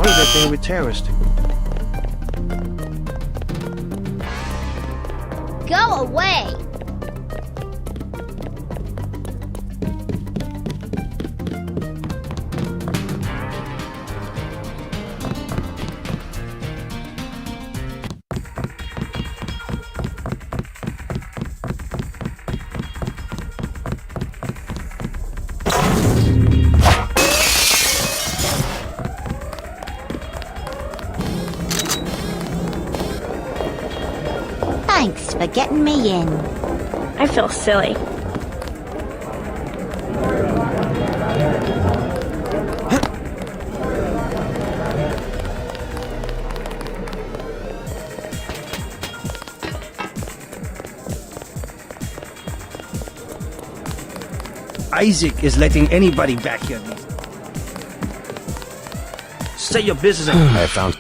What is that thing with terrorists? Go away! Thanks for getting me in. I feel silly. Isaac is letting anybody back here. Say your business. I found.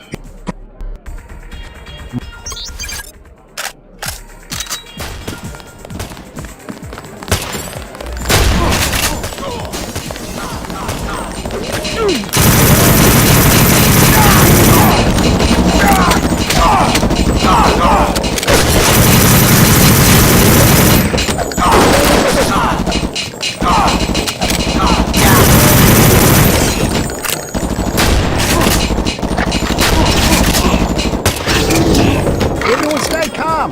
Everyone stay calm.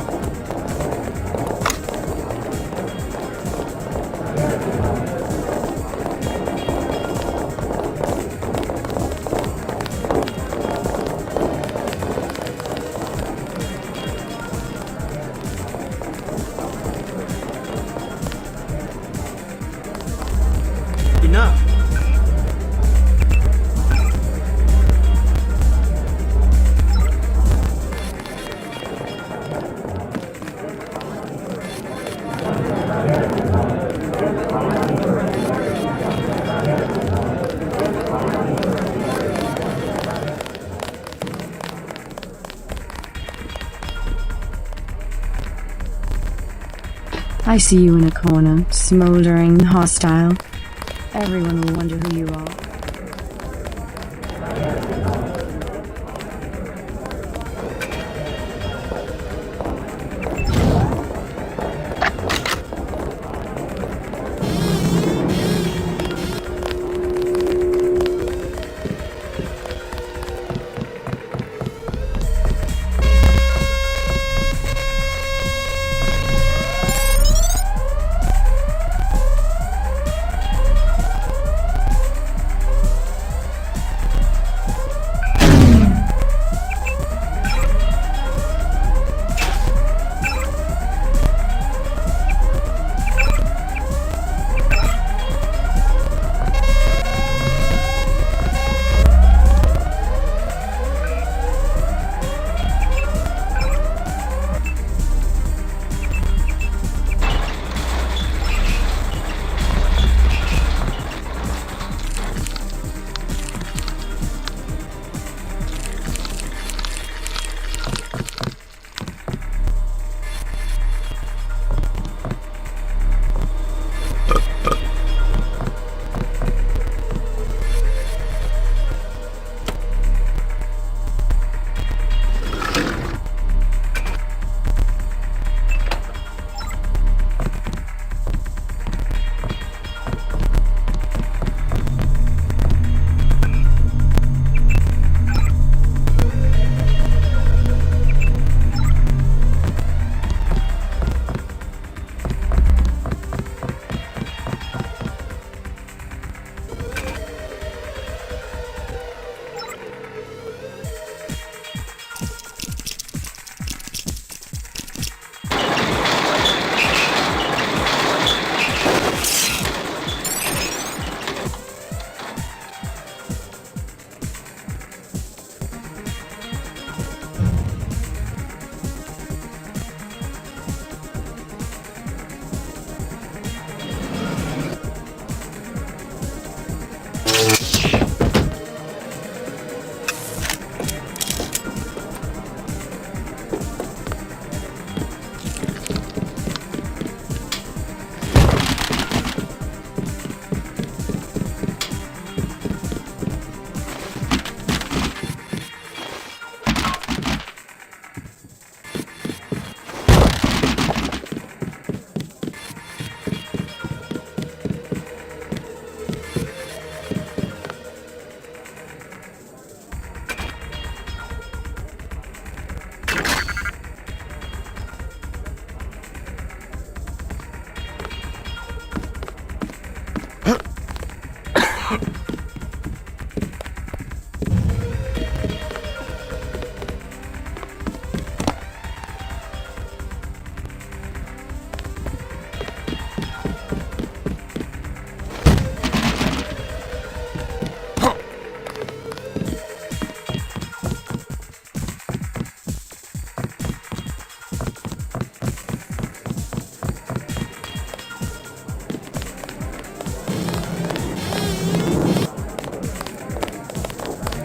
Enough. I see you in a corner, smoldering, hostile. Everyone will wonder who you are.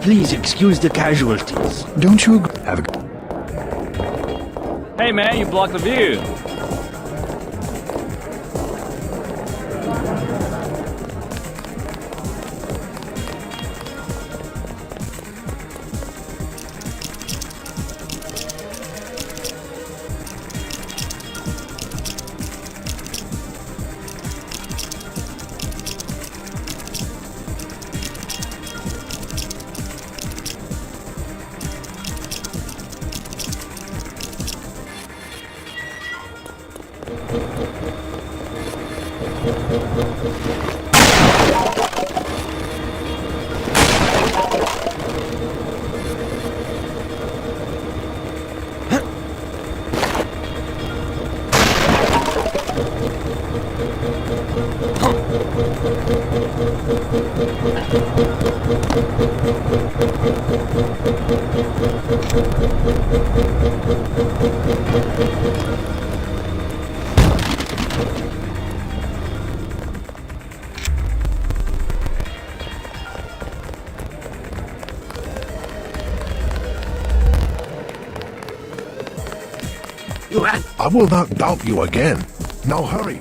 Please excuse the casualties. Don't you have a... Hey man, you blocked the view. You had I will not doubt you again. Now hurry.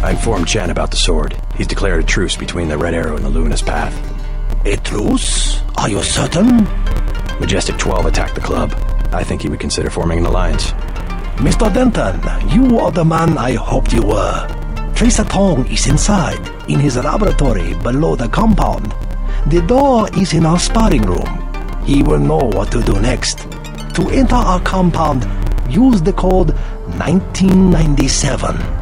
I informed Chen about the sword. He's declared a truce between the Red Arrow and the Luminous Path. a truce? Are you certain? Majestic 12 attacked the club. I think he would consider forming an alliance. Mr. Denton, you are the man I hoped you were. Tracer Tong is inside, in his laboratory below the compound. The door is in our sparring room. He will know what to do next. To enter our compound, use the code 1997.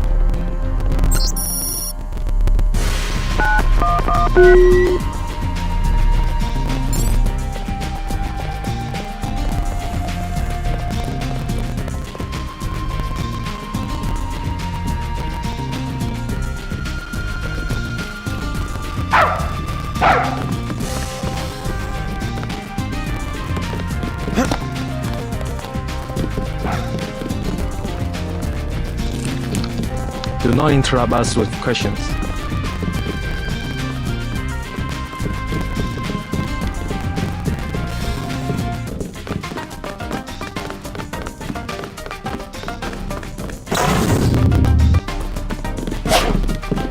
Do not interrupt us with questions.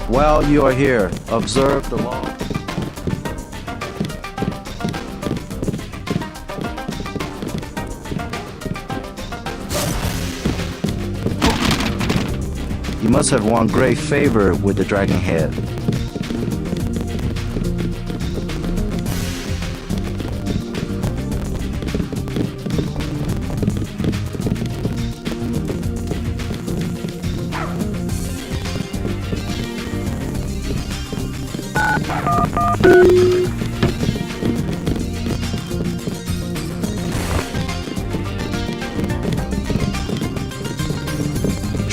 While you are here, observe the law. You must have won great favor with the Dragon Head.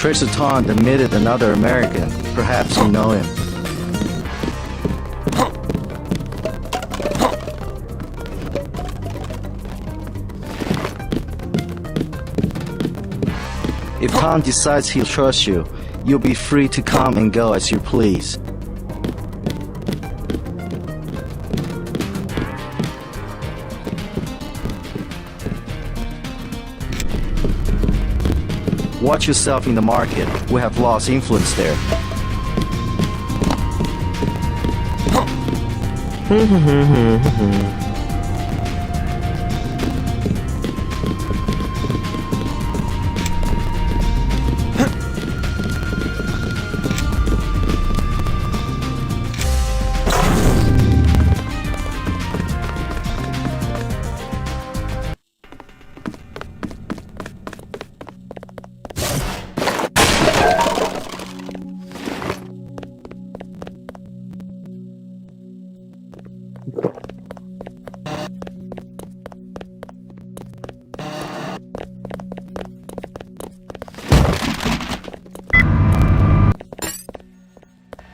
Tracer Tong admitted another American. Perhaps you know him. If Tom decides he'll trust you, you'll be free to come and go as you please. Watch yourself in the market. We have lost influence there.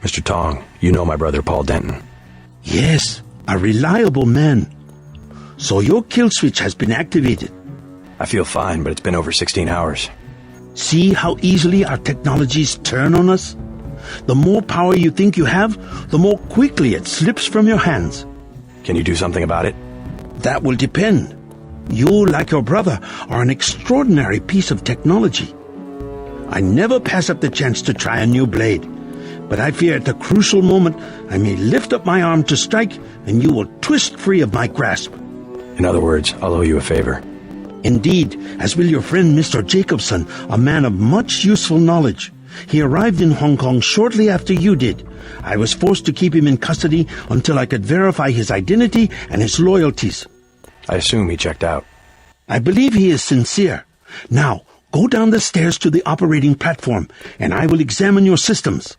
Mr. Tong, you know my brother Paul Denton. Yes, a reliable man. So your kill switch has been activated. I feel fine, but it's been over 16 hours. See how easily our technologies turn on us? The more power you think you have, the more quickly it slips from your hands. Can you do something about it? That will depend. You, like your brother, are an extraordinary piece of technology. I never pass up the chance to try a new blade. But I fear at the crucial moment I may lift up my arm to strike and you will twist free of my grasp. In other words, I'll owe you a favor. Indeed, as will your friend Mr. Jacobson, a man of much useful knowledge. He arrived in Hong Kong shortly after you did. I was forced to keep him in custody until I could verify his identity and his loyalties. I assume he checked out. I believe he is sincere. Now, go down the stairs to the operating platform, and I will examine your systems.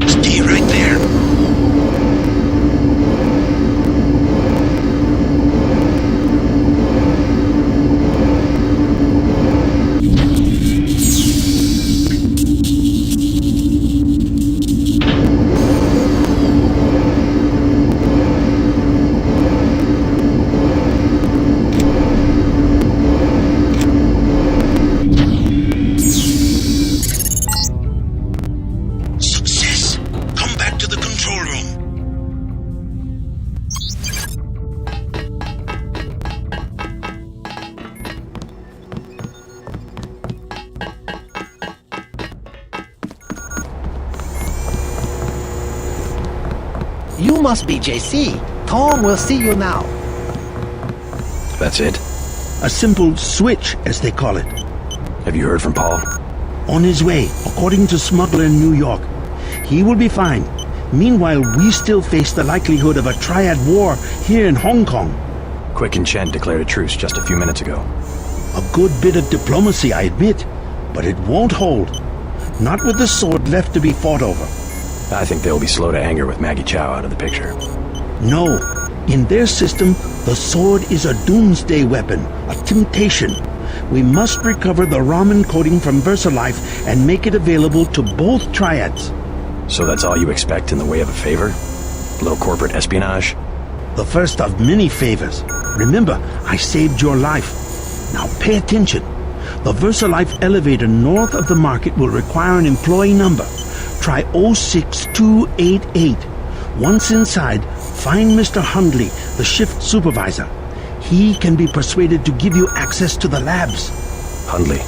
Stay right there. You must be JC. Tom will see you now. That's it? A simple switch, as they call it. Have you heard from Paul? On his way, according to smuggler in New York. He will be fine. Meanwhile, we still face the likelihood of a triad war here in Hong Kong. Quick and Chen declared a truce just a few minutes ago. A good bit of diplomacy, I admit, but it won't hold. Not with the sword left to be fought over. I think they'll be slow to anger with Maggie Chow out of the picture. No. In their system, the sword is a doomsday weapon, a temptation. We must recover the Raman coding from VersaLife and make it available to both triads. So that's all you expect in the way of a favor? Low corporate espionage? The first of many favors. Remember, I saved your life. Now pay attention. The VersaLife elevator north of the market will require an employee number. Try 06288. Once inside, find Mr. Hundley, the shift supervisor. He can be persuaded to give you access to the labs. Hundley.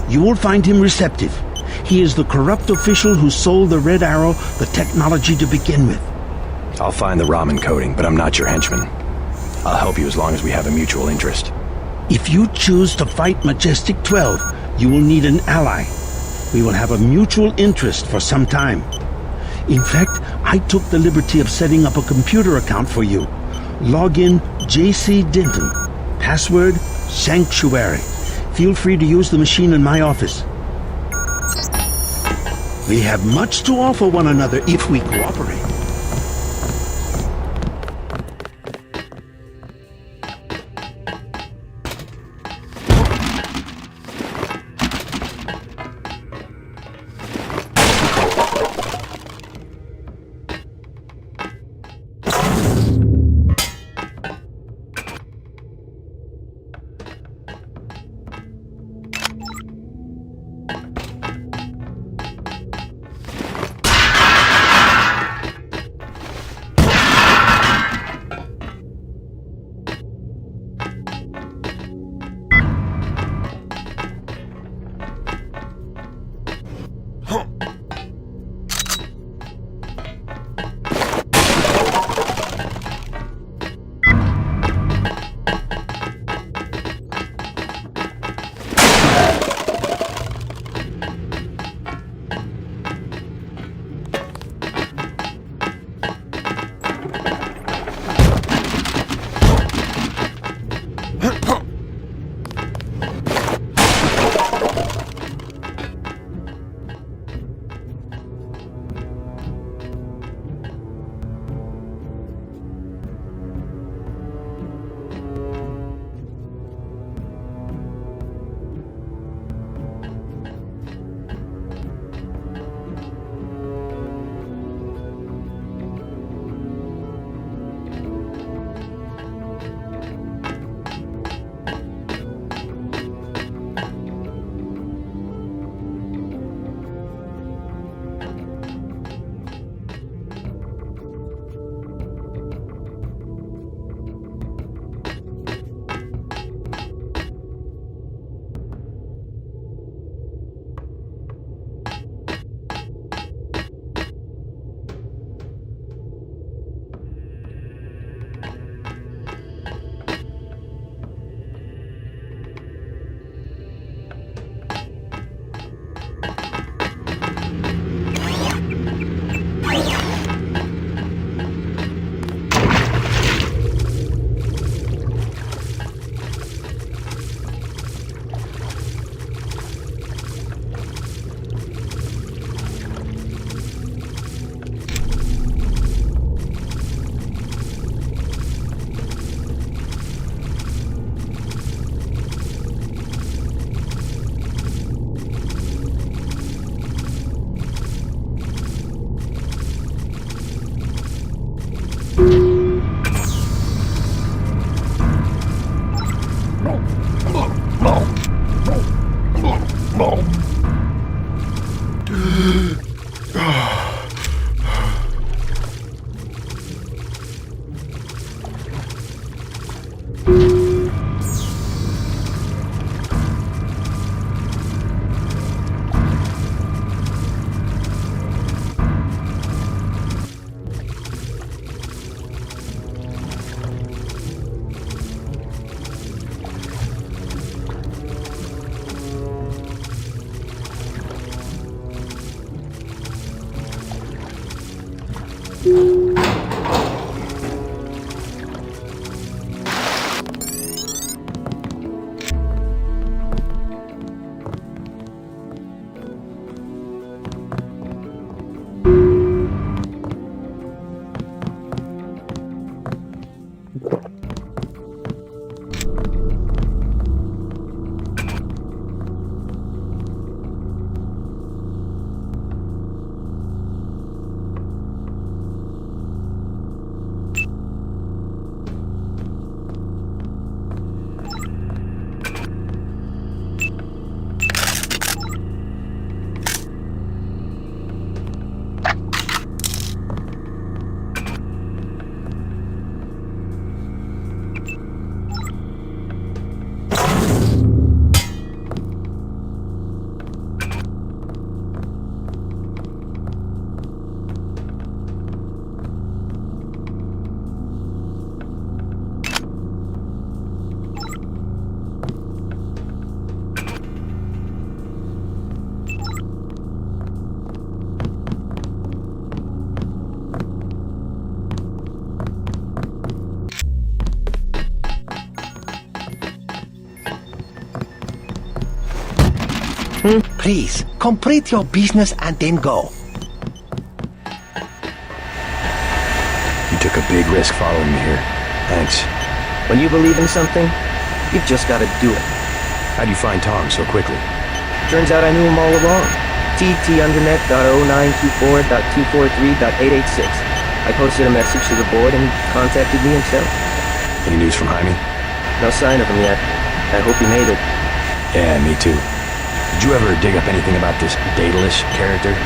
You will find him receptive. He is the corrupt official who sold the Red Arrow the technology to begin with. I'll find the Raman coding, but I'm not your henchman. I'll help you as long as we have a mutual interest. If you choose to fight Majestic 12, you will need an ally. We will have a mutual interest for some time. In fact, I took the liberty of setting up a computer account for you. Login JC Denton. Password Sanctuary. Feel free to use the machine in my office. We have much to offer one another if we cooperate. Please, complete your business and then go. You took a big risk following me here. Thanks. When you believe in something, you've just got to do it. How'd you find Tom so quickly? Turns out I knew him all along. tt_undernet.092.4.243.886. I posted a message to the board and he contacted me himself. Any news from Jaime? No sign of him yet. I hope he made it. Yeah, me too. Did you ever dig up anything about this Daedalus character?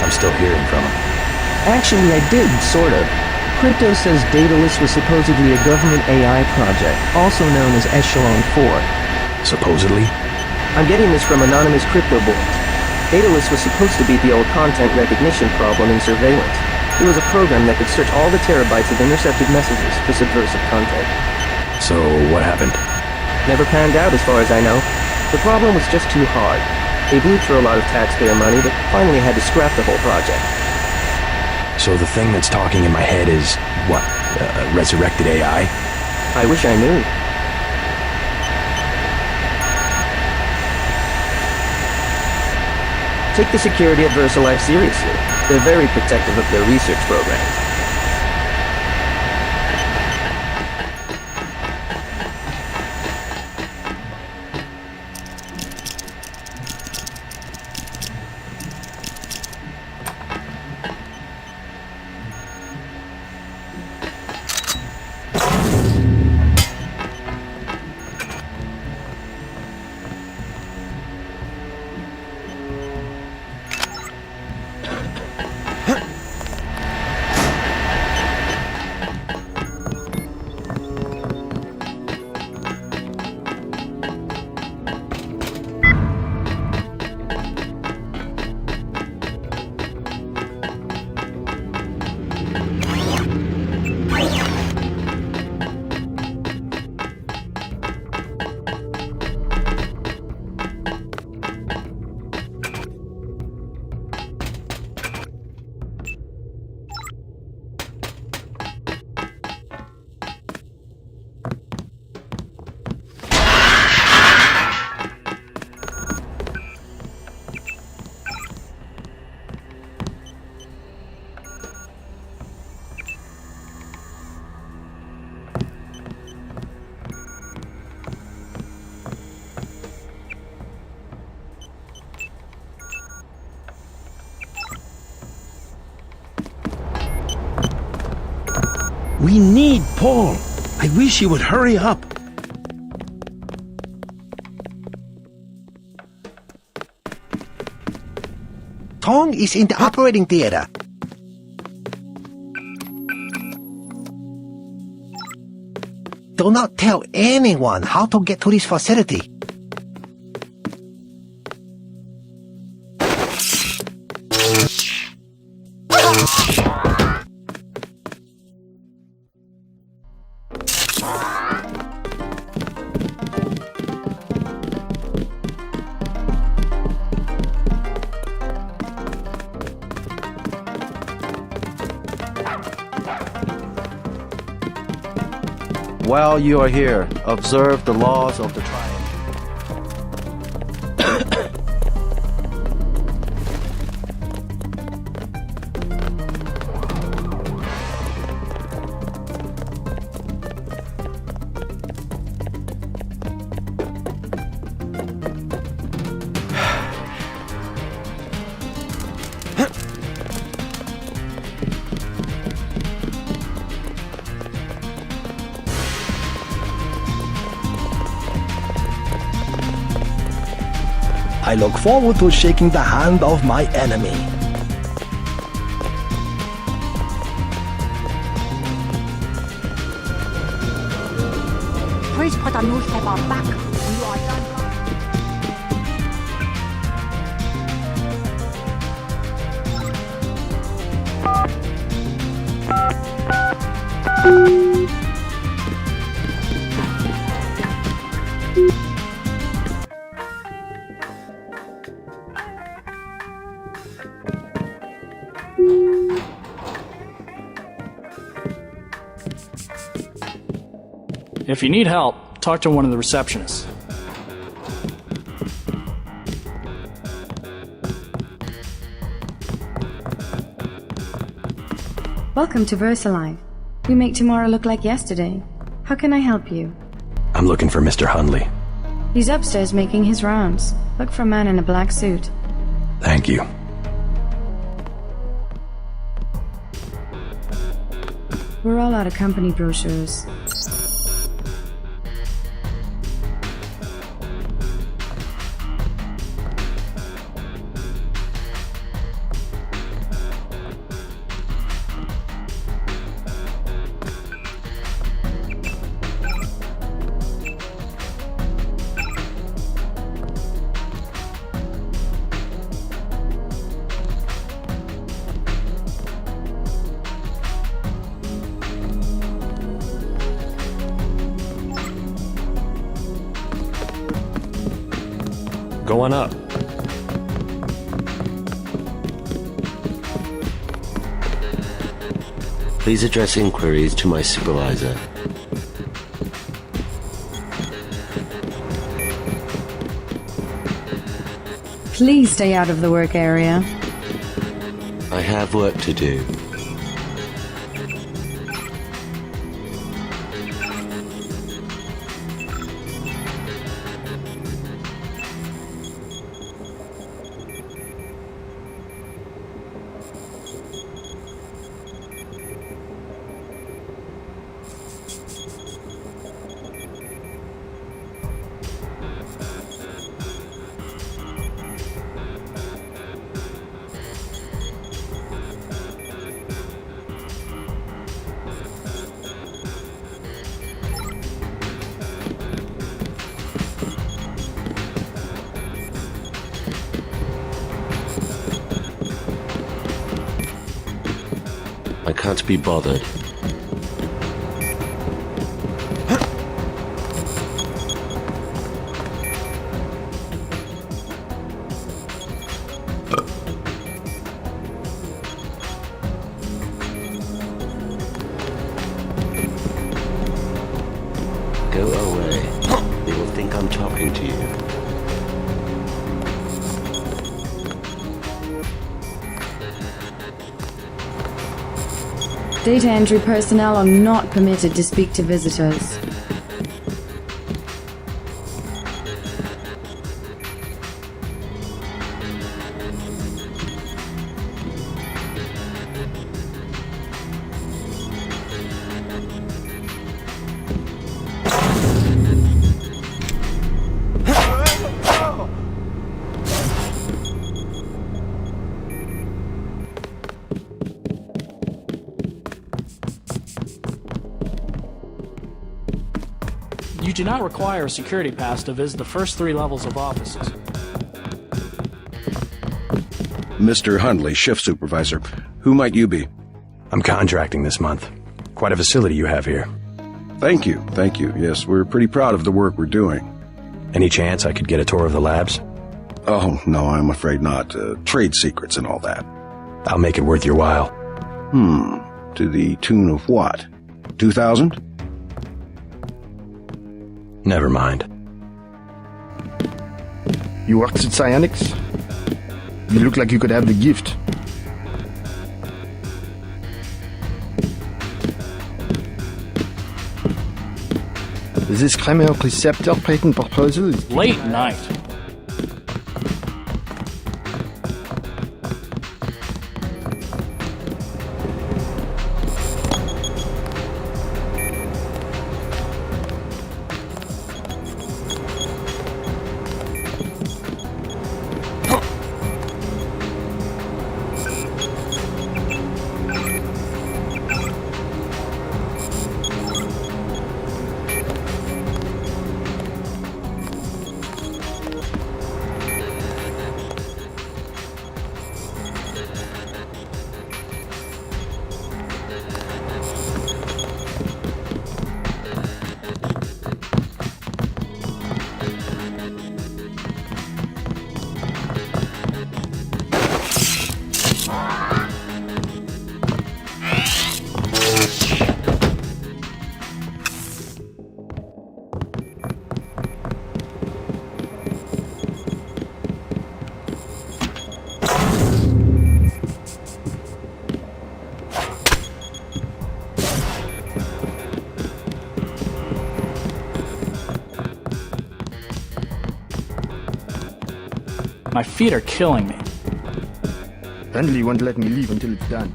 I'm still hearing from him. Actually, I did, sort of. Crypto says Daedalus was supposedly a government AI project, also known as Echelon 4. Supposedly? I'm getting this from anonymous crypto boards. Daedalus was supposed to beat the old content recognition problem in surveillance. It was a program that could search all the terabytes of intercepted messages for subversive content. So, what happened? Never panned out as far as I know. The problem was just too hard. They blew through a lot of taxpayer money, but finally had to scrap the whole project. So the thing that's talking in my head is, what, resurrected AI? I wish I knew. Take the security at VersaLife seriously. They're very protective of their research programs. We need Paul. I wish he would hurry up. Tong is in the operating theater. Do not tell anyone how to get to this facility. While you are here, observe the laws of the triangle. I look forward to shaking the hand of my enemy. Please put the newspaper back when you are done. If you need help, talk to one of the receptionists. Welcome to VersaLife. We make tomorrow look like yesterday. How can I help you? I'm looking for Mr. Hundley. He's upstairs making his rounds. Look for a man in a black suit. Thank you. We're all out of company brochures. Go on up. Please address inquiries to my supervisor. Please stay out of the work area. I have work to do. I can't be bothered. Go away. They will think I'm talking to you. Data entry personnel are not permitted to speak to visitors. You do not require a security pass to visit the first 3 levels of offices. Mr. Hundley, shift supervisor. Who might you be? I'm contracting this month. Quite a facility you have here. Thank you, thank you. Yes, we're pretty proud of the work we're doing. Any chance I could get a tour of the labs? Oh, no, I'm afraid not. Trade secrets and all that. I'll make it worth your while. To the tune of what? 2,000? Never mind. You worked at Psionics? You look like you could have the gift. This Kramer receptor patent proposal is Late night. My feet are killing me. Apparently you won't let me leave until it's done.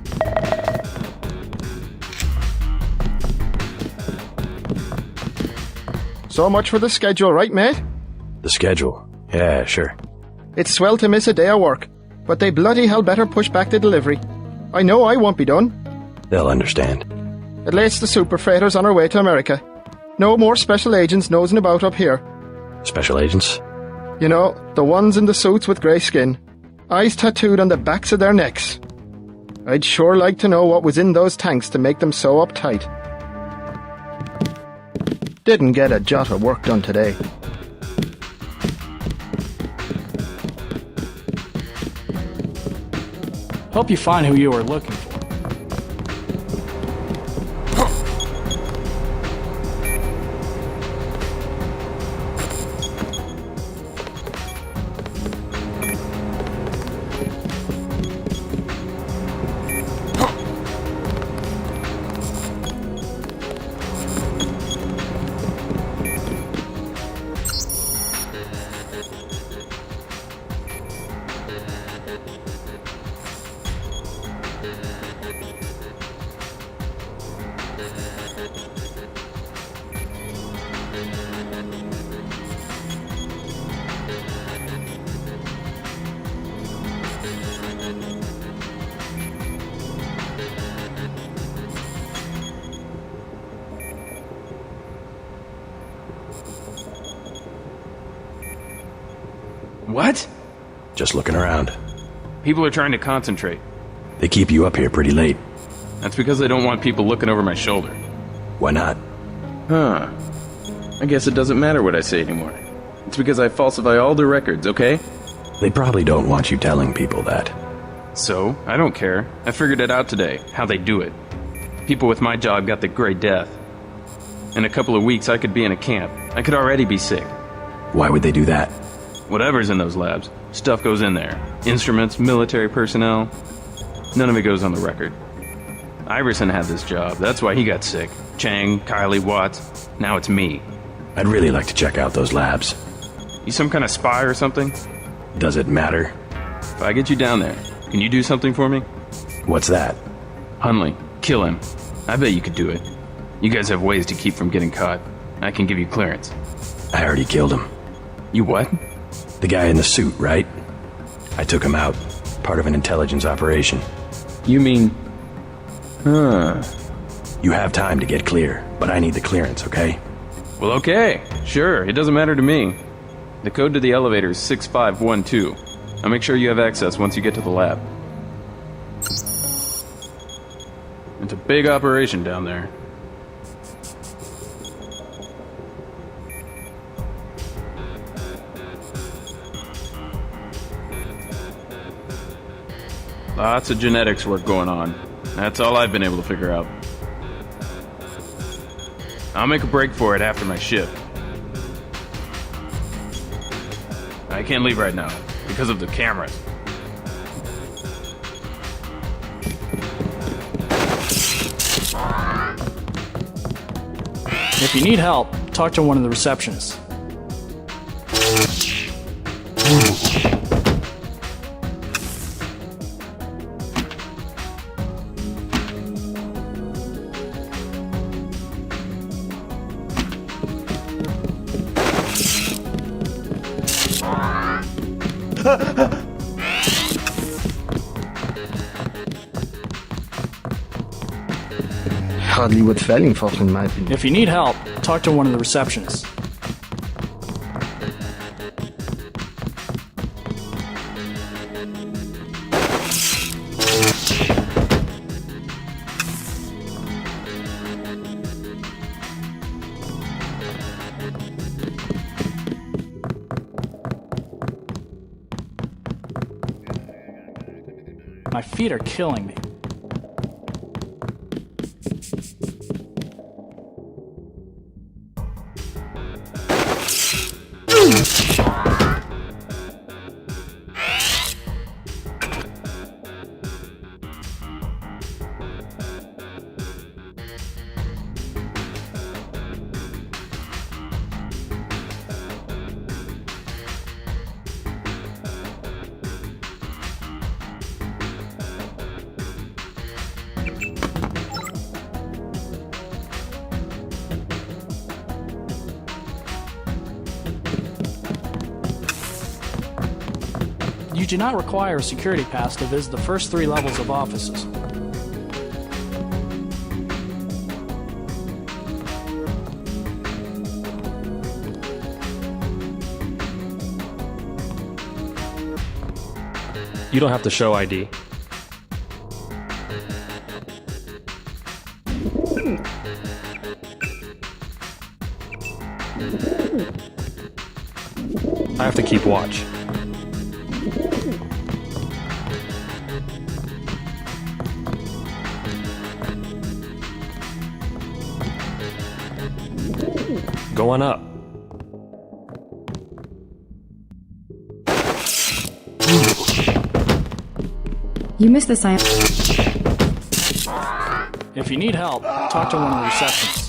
So much for the schedule, right, mate? The schedule? Yeah, sure. It's swell to miss a day of work, but they bloody hell better push back the delivery. I know I won't be done. They'll understand. At least the super freighters on our way to America. No more special agents nosing about up here. Special agents? You know, the ones in the suits with grey skin. Eyes tattooed on the backs of their necks. I'd sure like to know what was in those tanks to make them so uptight. Didn't get a jot of work done today. Hope you find who you were looking for. What? Just looking around. People are trying to concentrate. They keep you up here pretty late. That's because they don't want people looking over my shoulder. Why not? Huh. I guess it doesn't matter what I say anymore. It's because I falsify all the records, okay? They probably don't want you telling people that. So, I don't care. I figured it out today, how they do it. People with my job got the Great Death. In a couple of weeks, I could be in a camp. I could already be sick. Why would they do that? Whatever's in those labs, stuff goes in there. Instruments, military personnel. None of it goes on the record. Iverson had this job, that's why he got sick. Chang, Kylie, Watts. Now it's me. I'd really like to check out those labs. You some kind of spy or something? Does it matter? If I get you down there, can you do something for me? What's that? Hunley, kill him. I bet you could do it. You guys have ways to keep from getting caught. I can give you clearance. I already killed him. You what? The guy in the suit, right? I took him out. Part of an intelligence operation. You mean... Huh. You have time to get clear, but I need the clearance, okay? Well, okay. Sure, it doesn't matter to me. The code to the elevator is 6512. I'll make sure you have access once you get to the lab. It's a big operation down there. Lots of genetics work going on. That's all I've been able to figure out. I'll make a break for it after my shift. I can't leave right now, because of the cameras. If you need help, talk to one of the receptionists. Hardly worth falling for, in my opinion. If you need help, talk to one of the receptionists. My feet are killing me. do not require a security pass to visit the first 3 levels of offices. You don't have to show ID. I have to keep watch. Go on up. You missed the sign. If you need help, talk to one of the receptionists.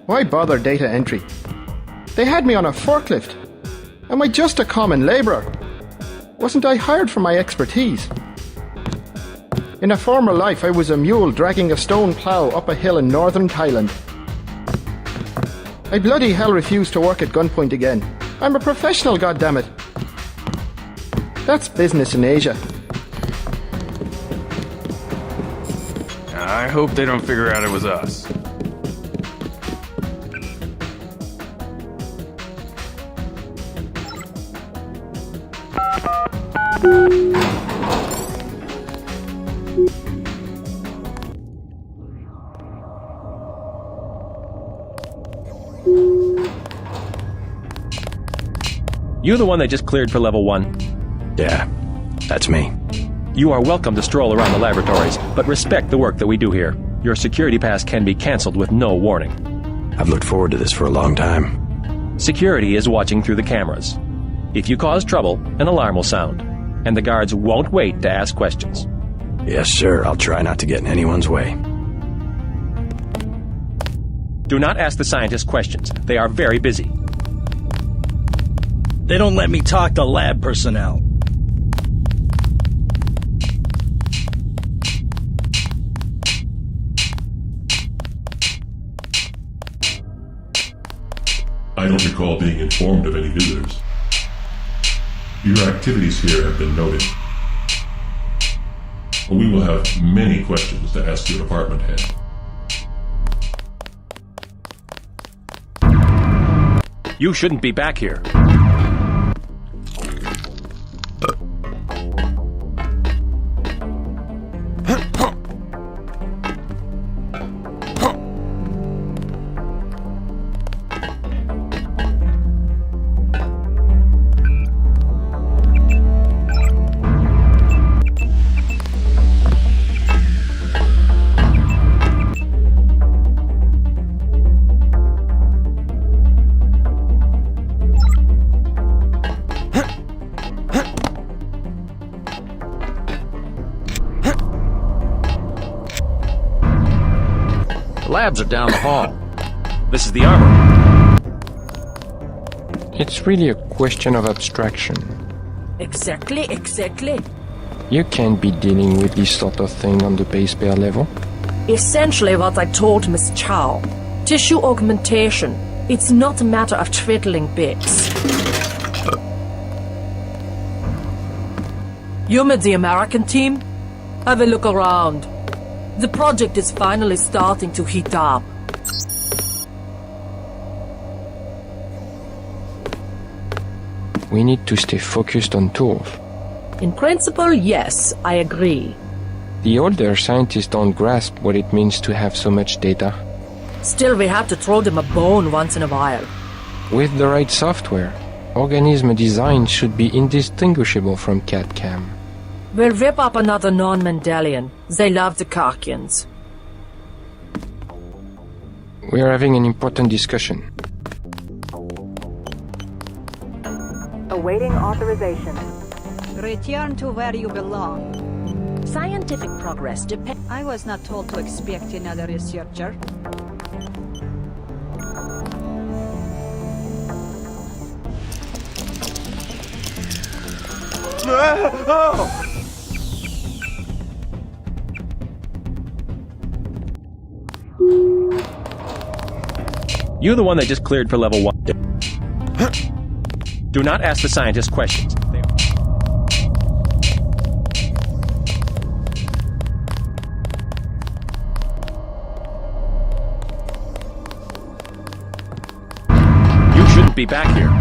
Why bother data entry? They had me on a forklift. Am I just a common labourer? Wasn't I hired for my expertise? In a former life, I was a mule dragging a stone plough up a hill in northern Thailand. I bloody hell refuse to work at gunpoint again. I'm a professional, goddammit. That's business in Asia. I hope they don't figure out it was us. You the one they just cleared for level 1? Yeah, that's me. You are welcome to stroll around the laboratories, but respect the work that we do here. Your security pass can be cancelled with no warning. I've looked forward to this for a long time. Security is watching through the cameras. If you cause trouble, an alarm will sound, and the guards won't wait to ask questions. Yes, sir. I'll try not to get in anyone's way. Do not ask the scientists questions. They are very busy. They don't let me talk to lab personnel. I don't recall being informed of any visitors. Your activities here have been noted. We will have many questions to ask your department head. You shouldn't be back here. Labs are down the hall. This is the armor. It's really a question of abstraction. Exactly. You can't be dealing with this sort of thing on the base pair level. Essentially what I told Miss Chow. Tissue augmentation. It's not a matter of twiddling bits. You met the American team? Have a look around. The project is finally starting to heat up. We need to stay focused on tools. In principle, yes, I agree. The older scientists don't grasp what it means to have so much data. Still, we have to throw them a bone once in a while. With the right software, organism design should be indistinguishable from CAD-CAM. We'll rip up another non-Mendelian. They love the Karkians. We are having an important discussion. Awaiting authorization. Return to where you belong. Scientific progress depends. I was not told to expect another researcher. You the one they just cleared for level 1? Do not ask the scientists questions. You shouldn't be back here.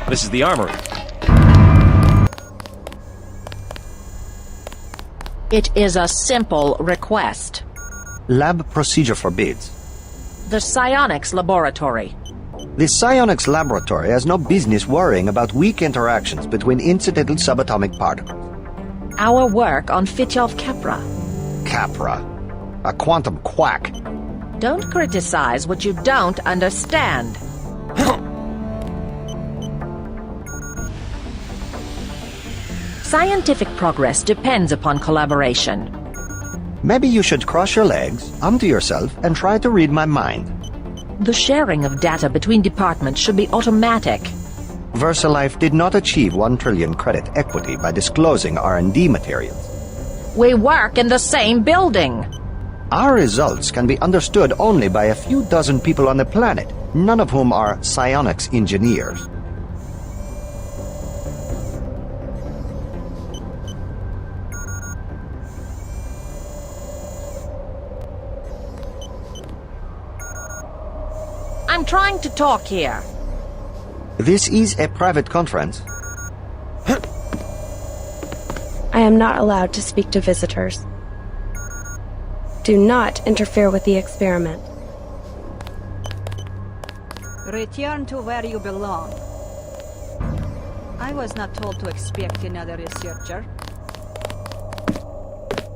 This is the armory. It is a simple request. Lab procedure forbids. The psionics laboratory. The psionics laboratory has no business worrying about weak interactions between incidental subatomic particles. Our work on Fitjov Capra. Capra. A quantum quack. Don't criticize what you don't understand. Scientific progress depends upon collaboration. Maybe you should cross your legs, onto yourself, and try to read my mind. The sharing of data between departments should be automatic. VersaLife did not achieve 1 trillion credit equity by disclosing R&D materials. We work in the same building. Our results can be understood only by a few dozen people on the planet, none of whom are psionics engineers. I'm trying to talk here. This is a private conference. I am not allowed to speak to visitors. Do not interfere with the experiment. Return to where you belong. I was not told to expect another researcher.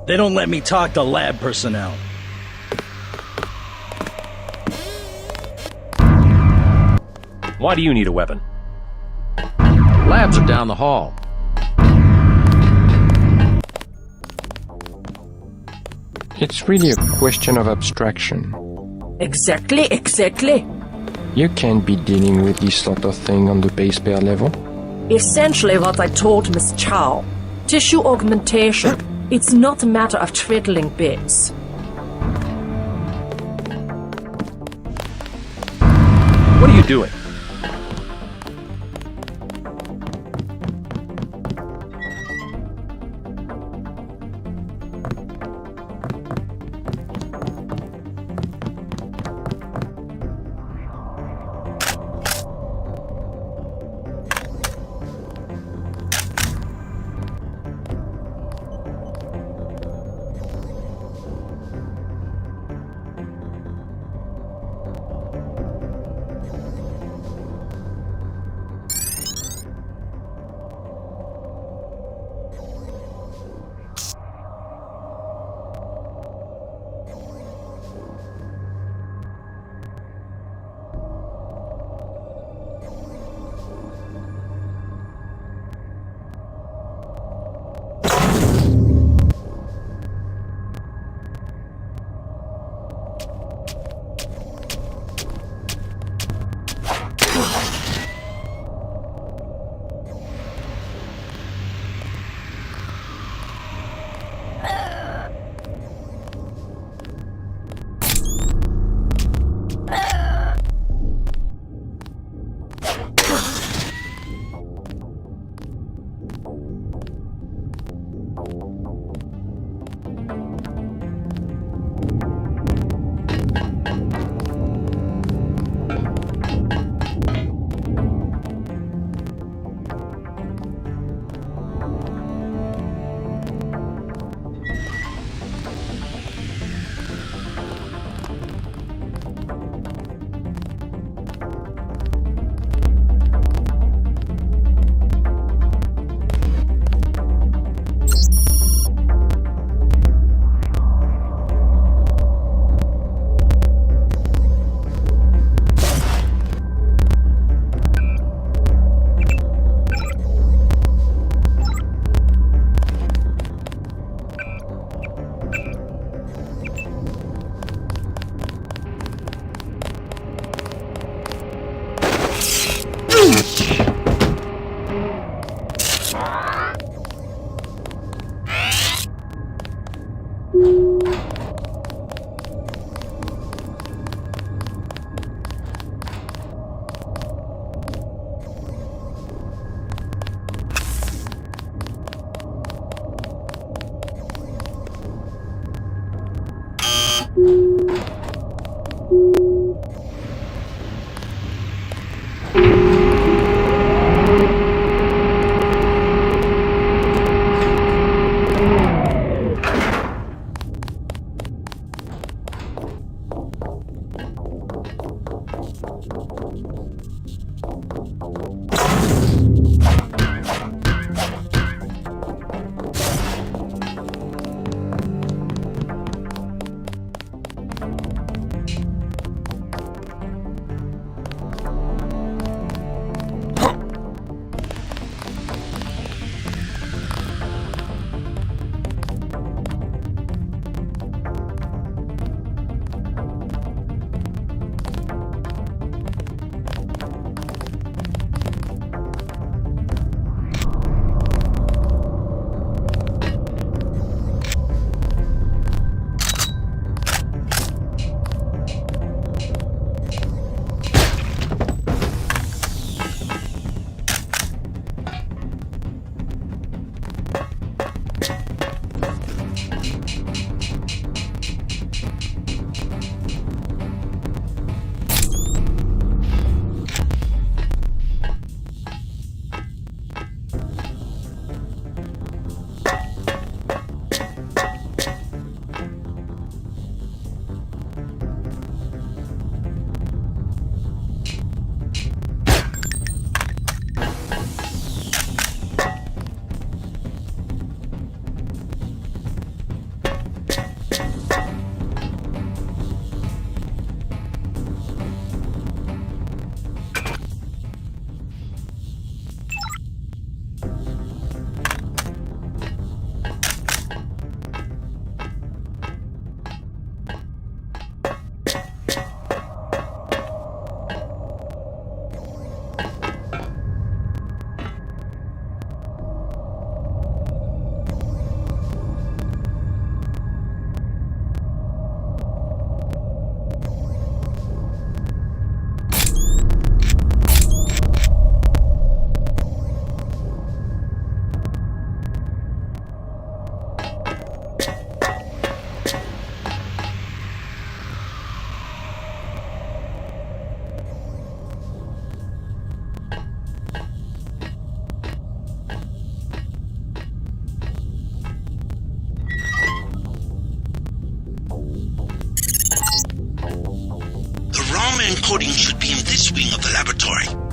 They don't let me talk to lab personnel. Why do you need a weapon? Labs are down the hall. It's really a question of abstraction. Exactly. You can't be dealing with this sort of thing on the base pair level. Essentially what I told Miss Chow. Tissue augmentation. It's not a matter of twiddling bits. What are you doing? science wing of the laboratory.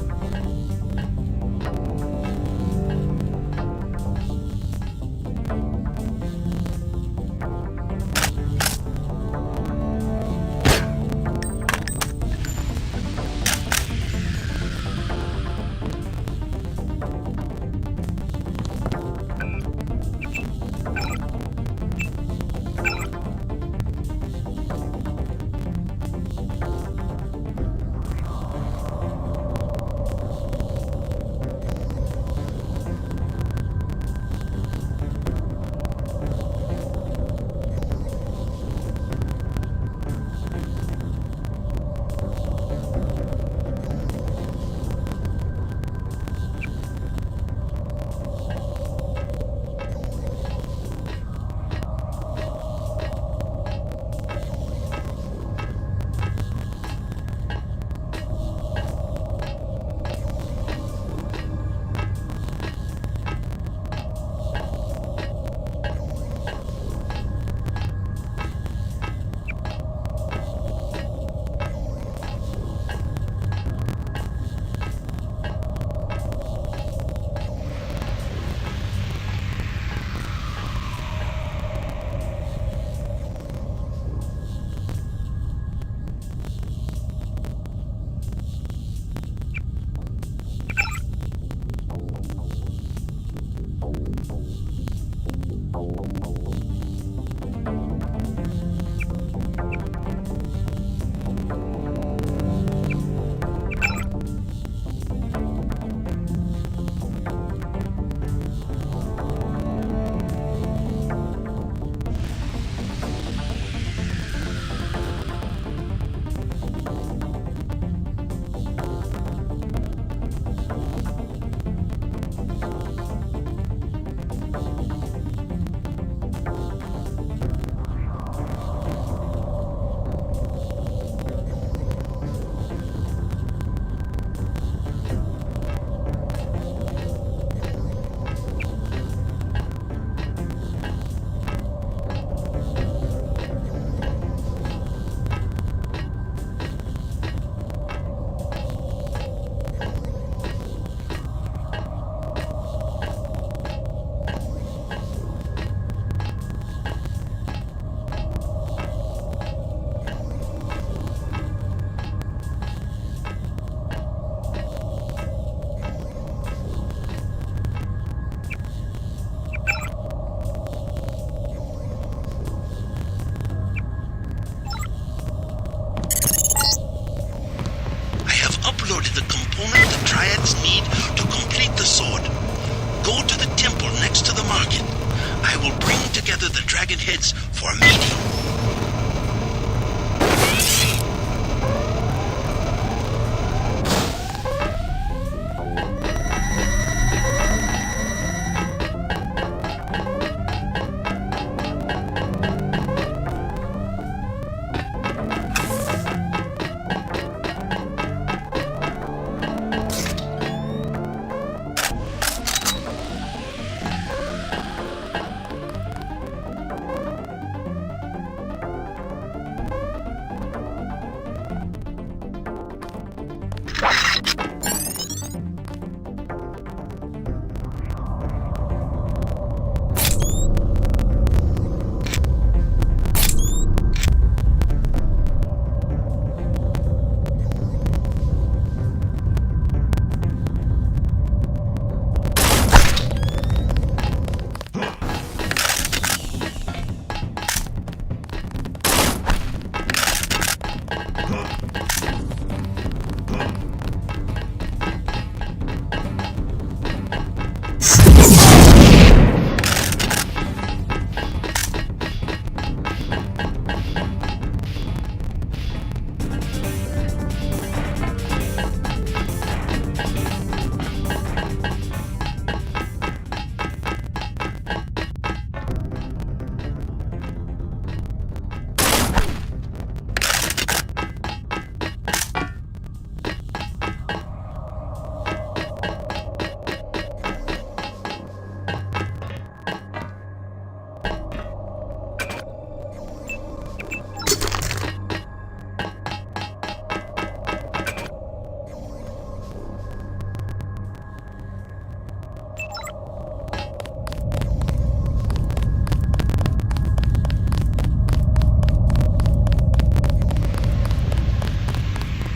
Heads for a meeting.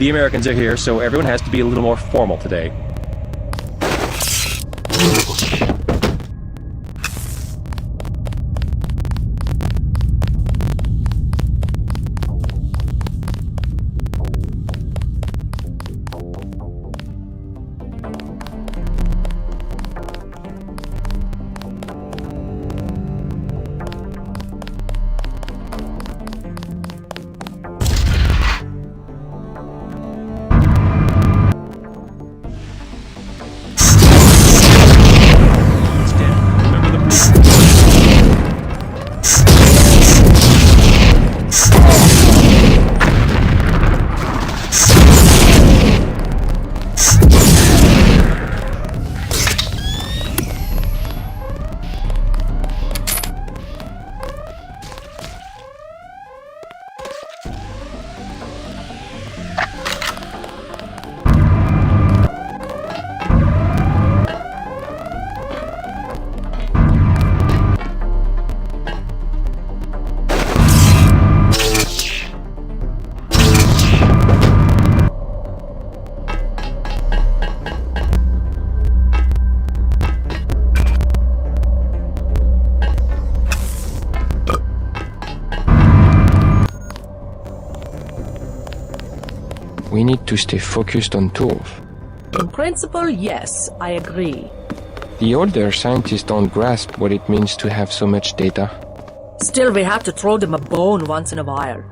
The Americans are here, so everyone has to be a little more formal today. We need to stay focused on tools. In principle, yes, I agree. The older scientists don't grasp what it means to have so much data. Still, we have to throw them a bone once in a while.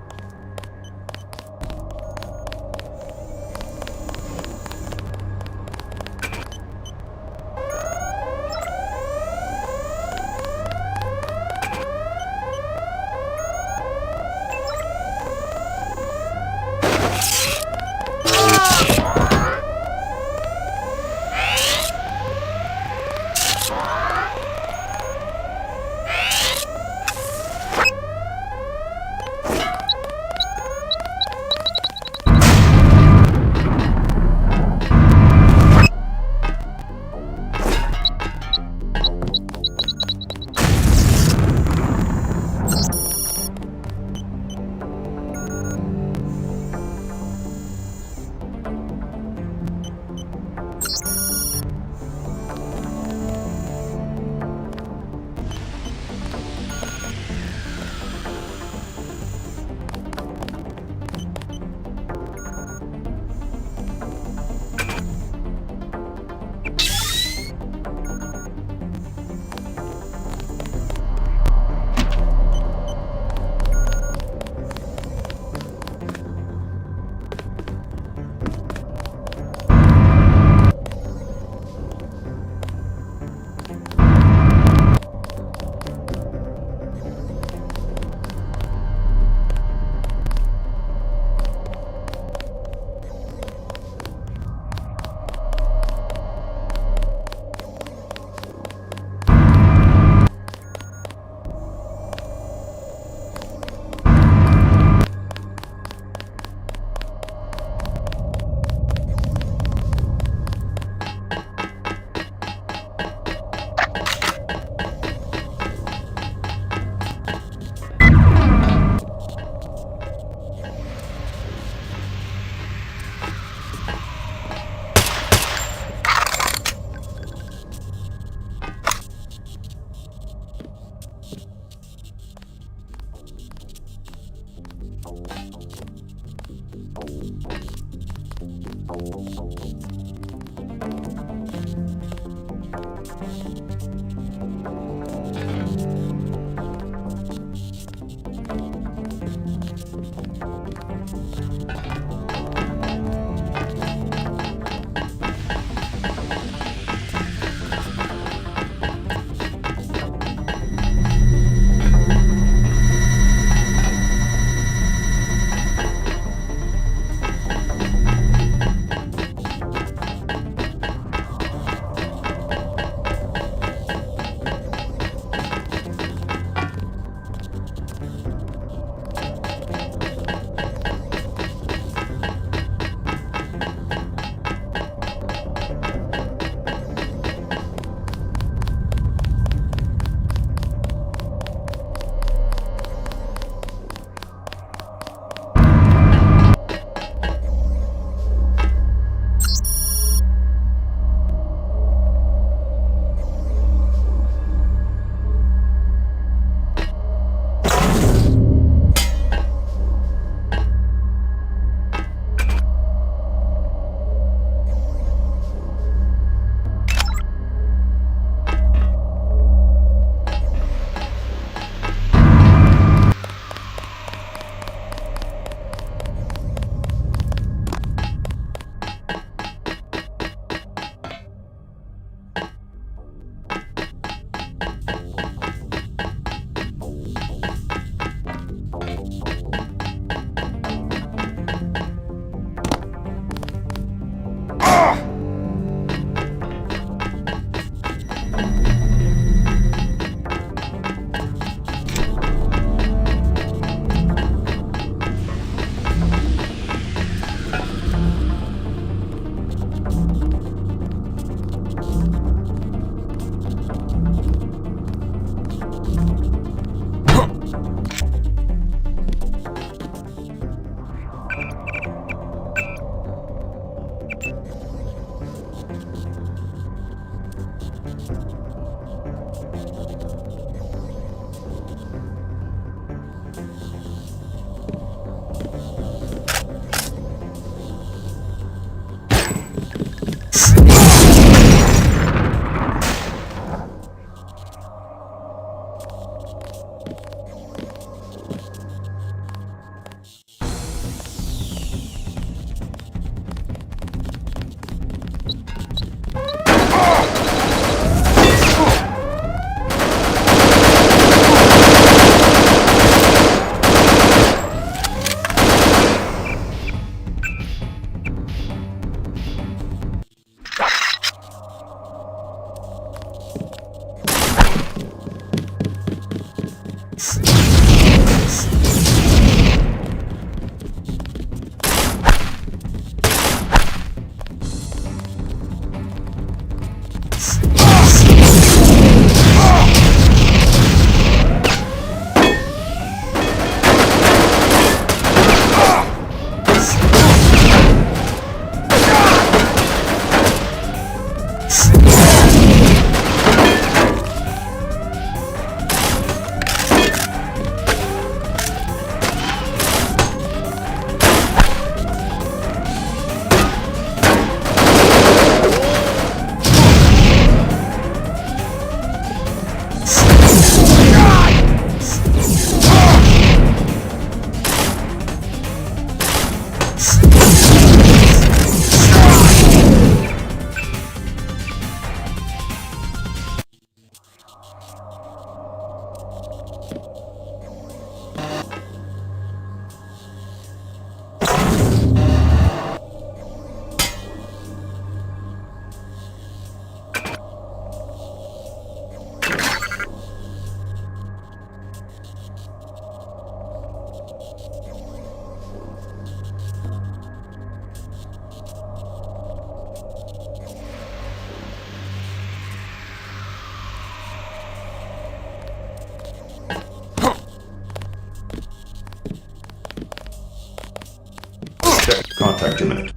Contact your minute.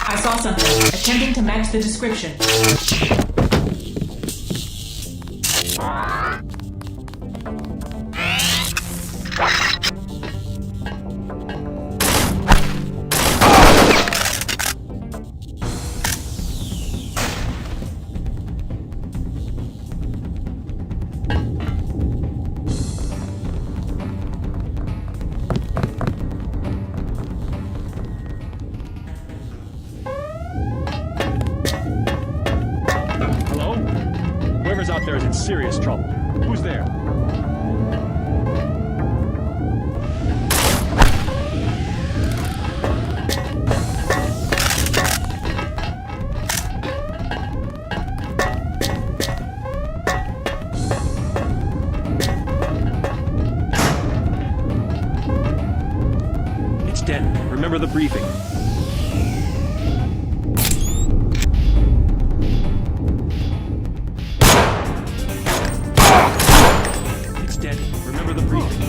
I saw something. Attempting to match the description. Whoever's out there is in serious trouble. Who's there? It's dead. Remember the briefing. Remember the briefing.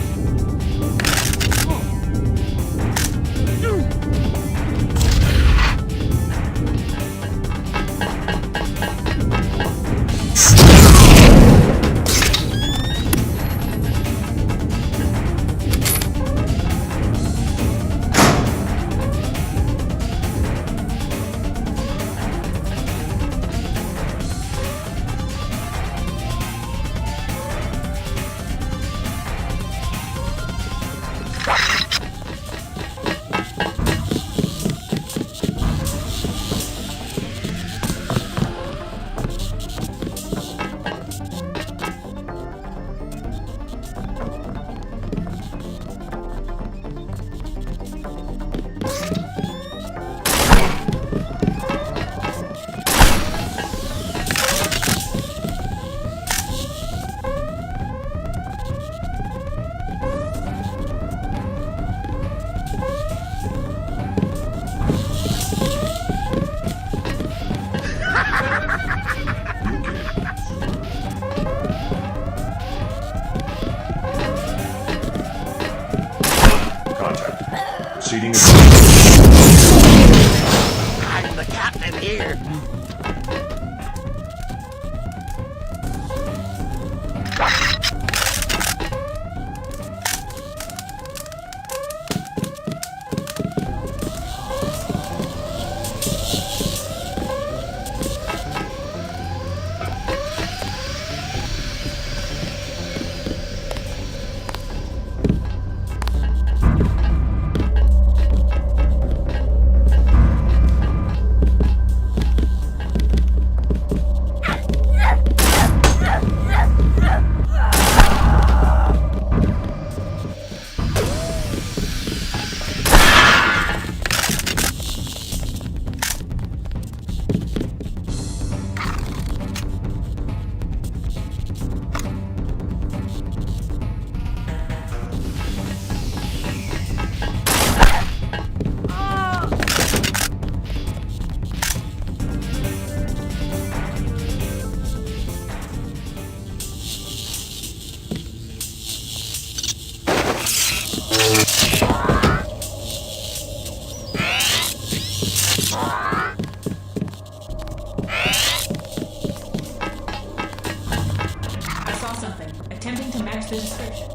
Proceeding. I'm the captain here. I saw something. Attempting to match the description.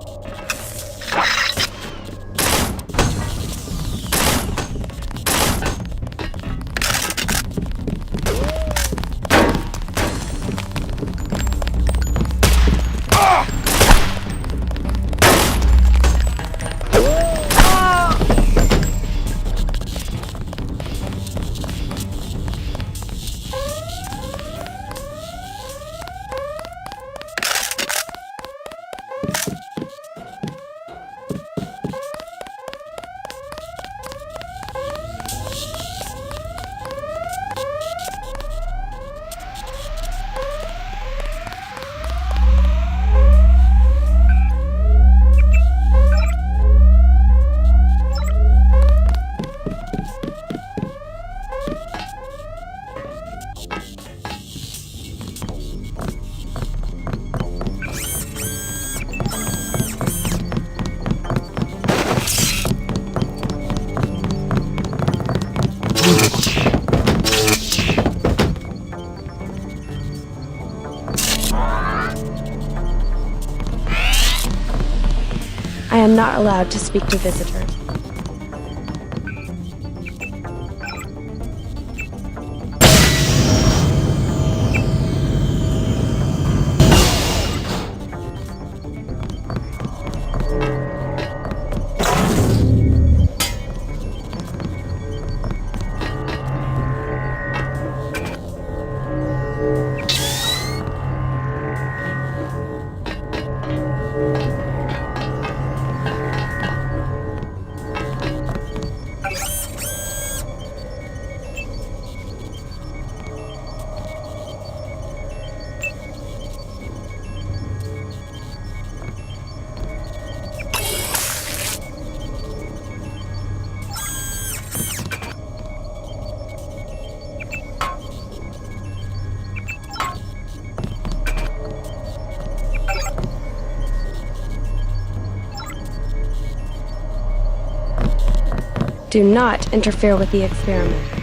I am not allowed to speak to visitors. Do not interfere with the experiment.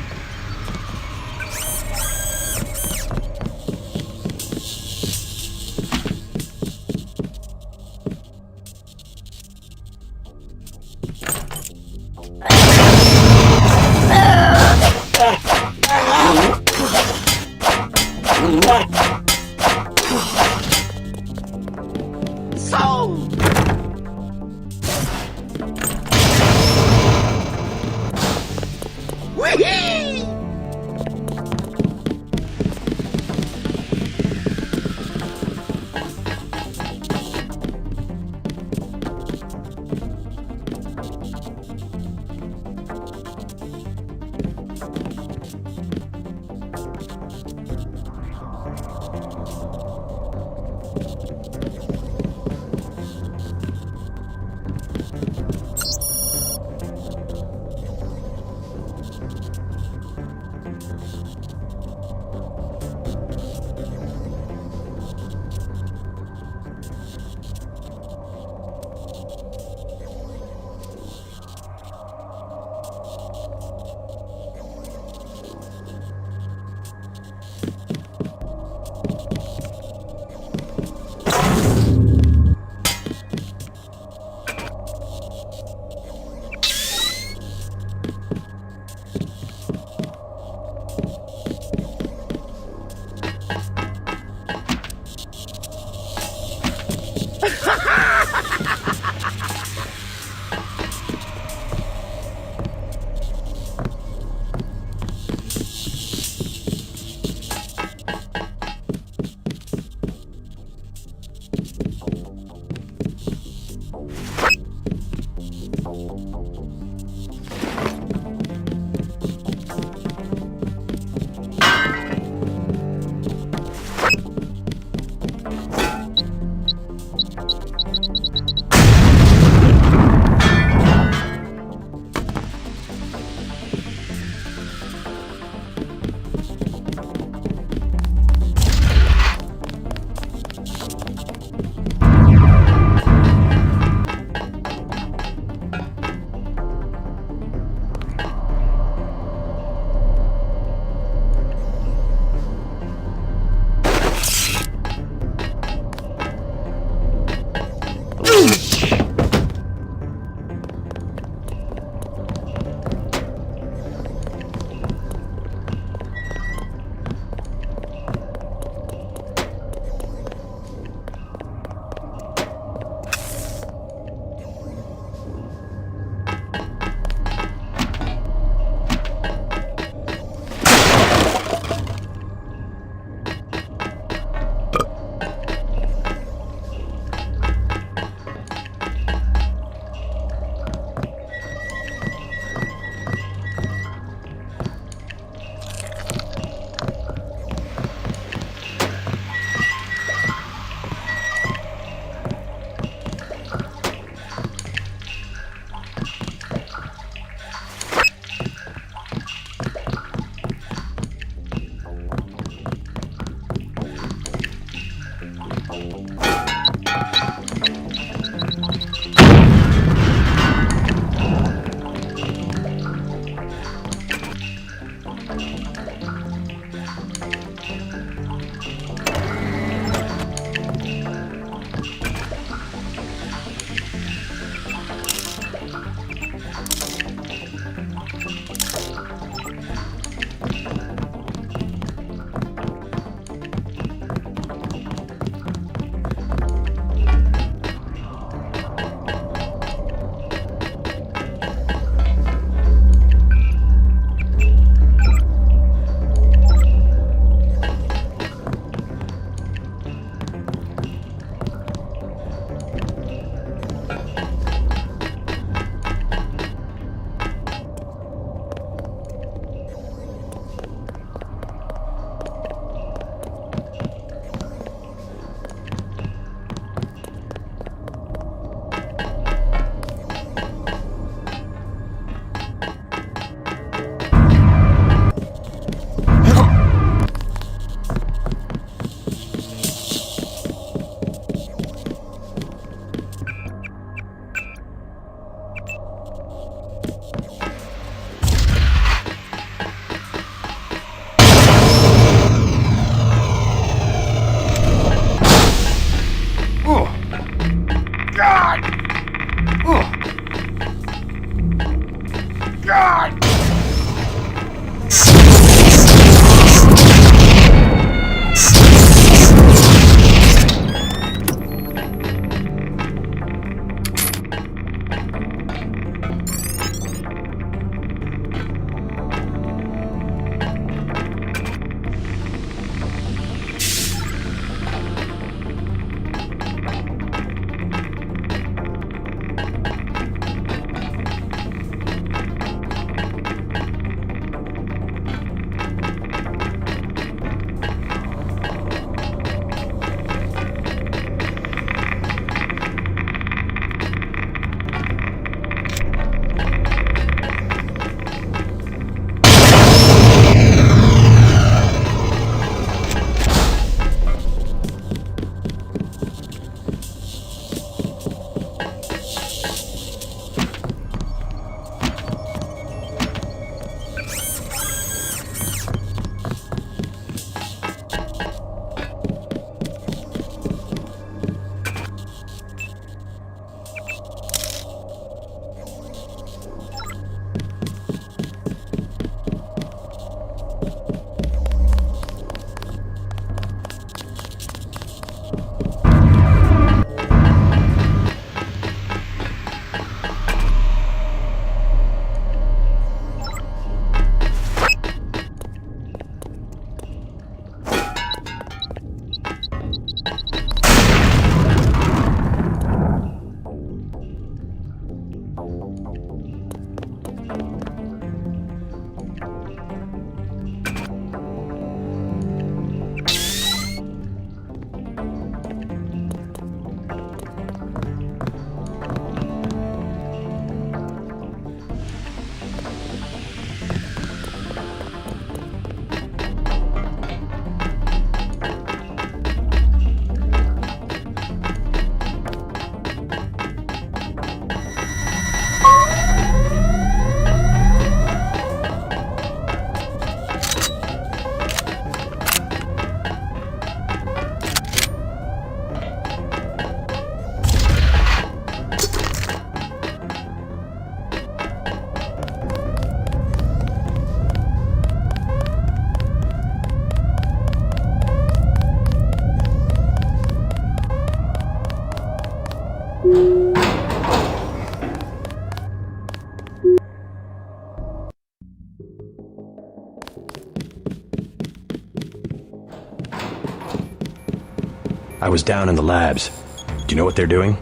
I was down in the labs. Do you know what they're doing?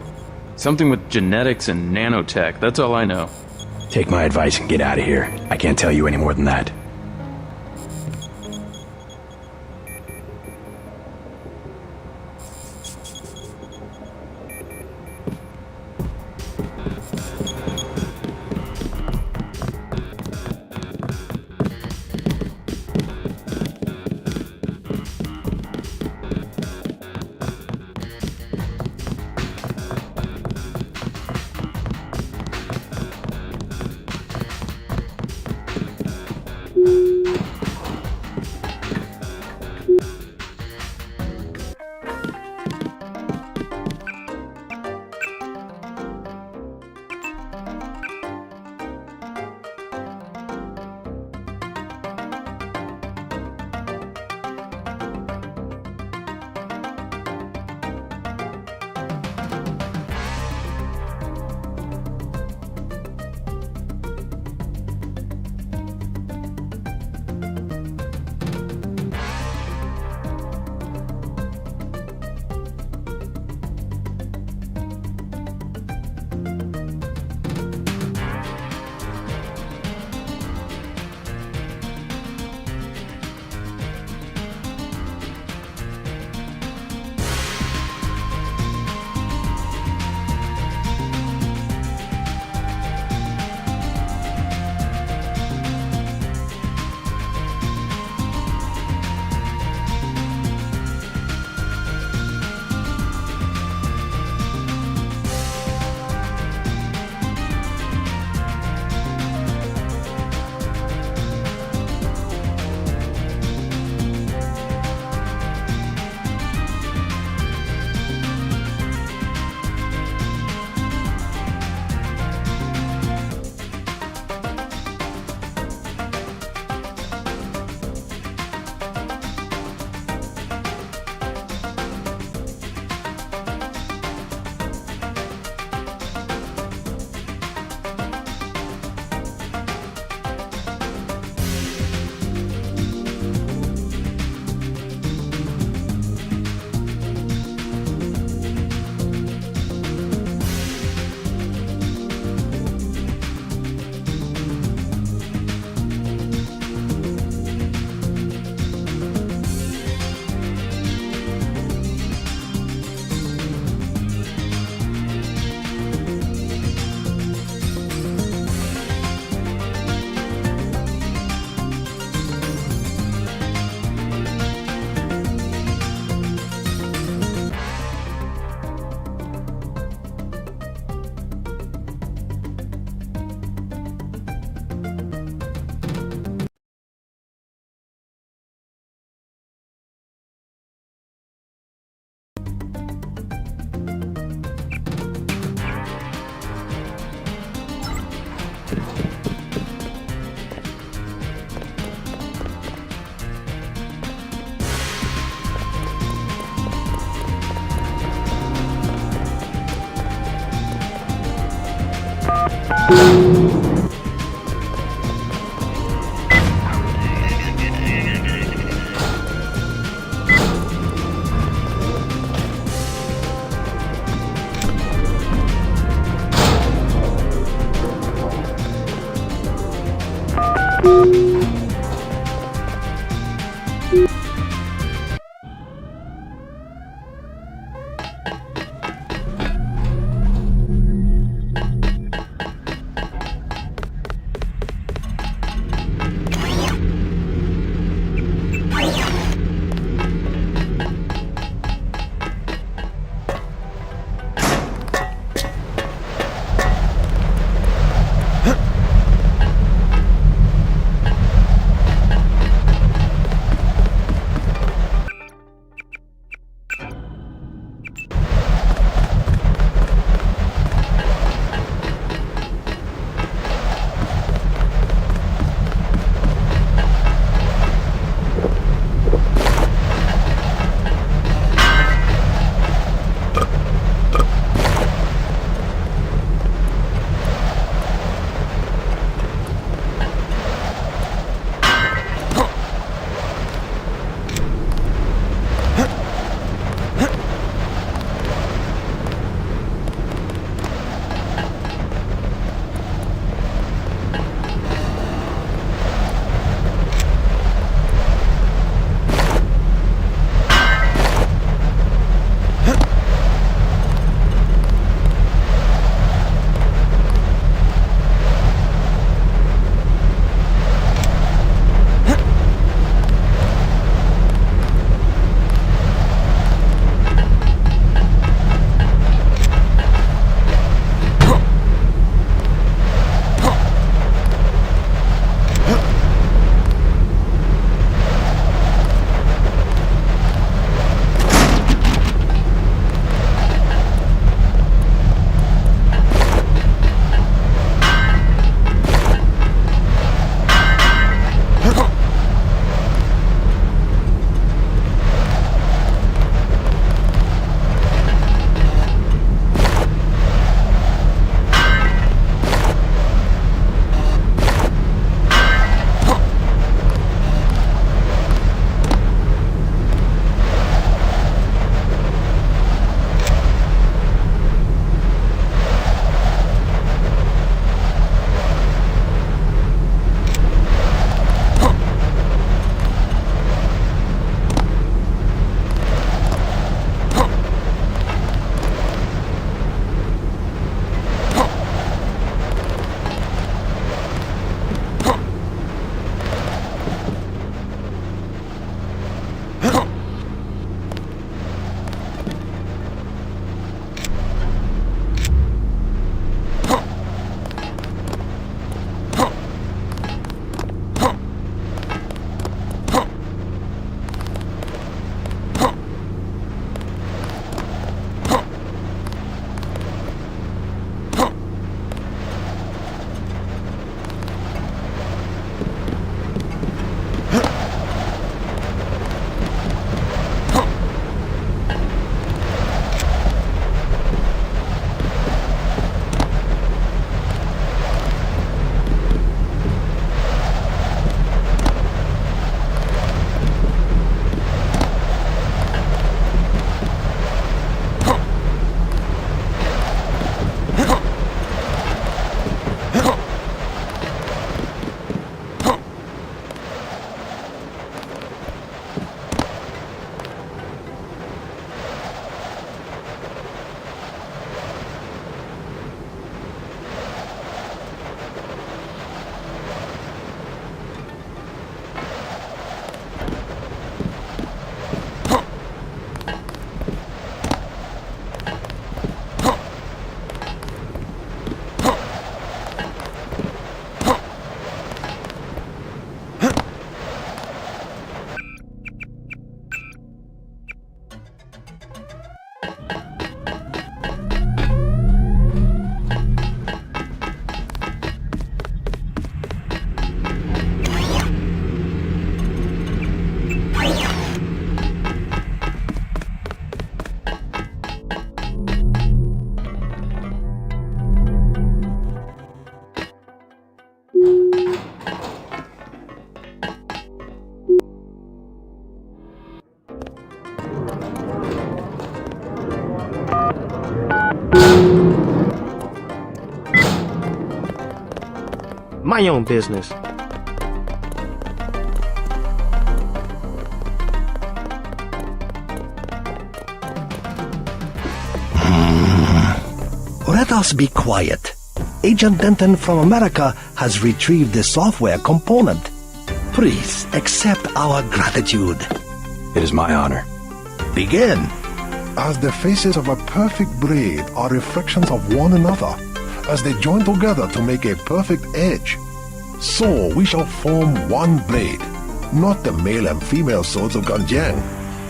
Something with genetics and nanotech, that's all I know. Take my advice and get out of here. I can't tell you any more than that. My own business. Let us be quiet. Agent Denton from America has retrieved the software component. Please accept our gratitude. It is my honor. Begin. As the faces of a perfect braid are reflections of one another, as they join together to make a perfect edge, so we shall form one blade, not the male and female swords of Ganjiang,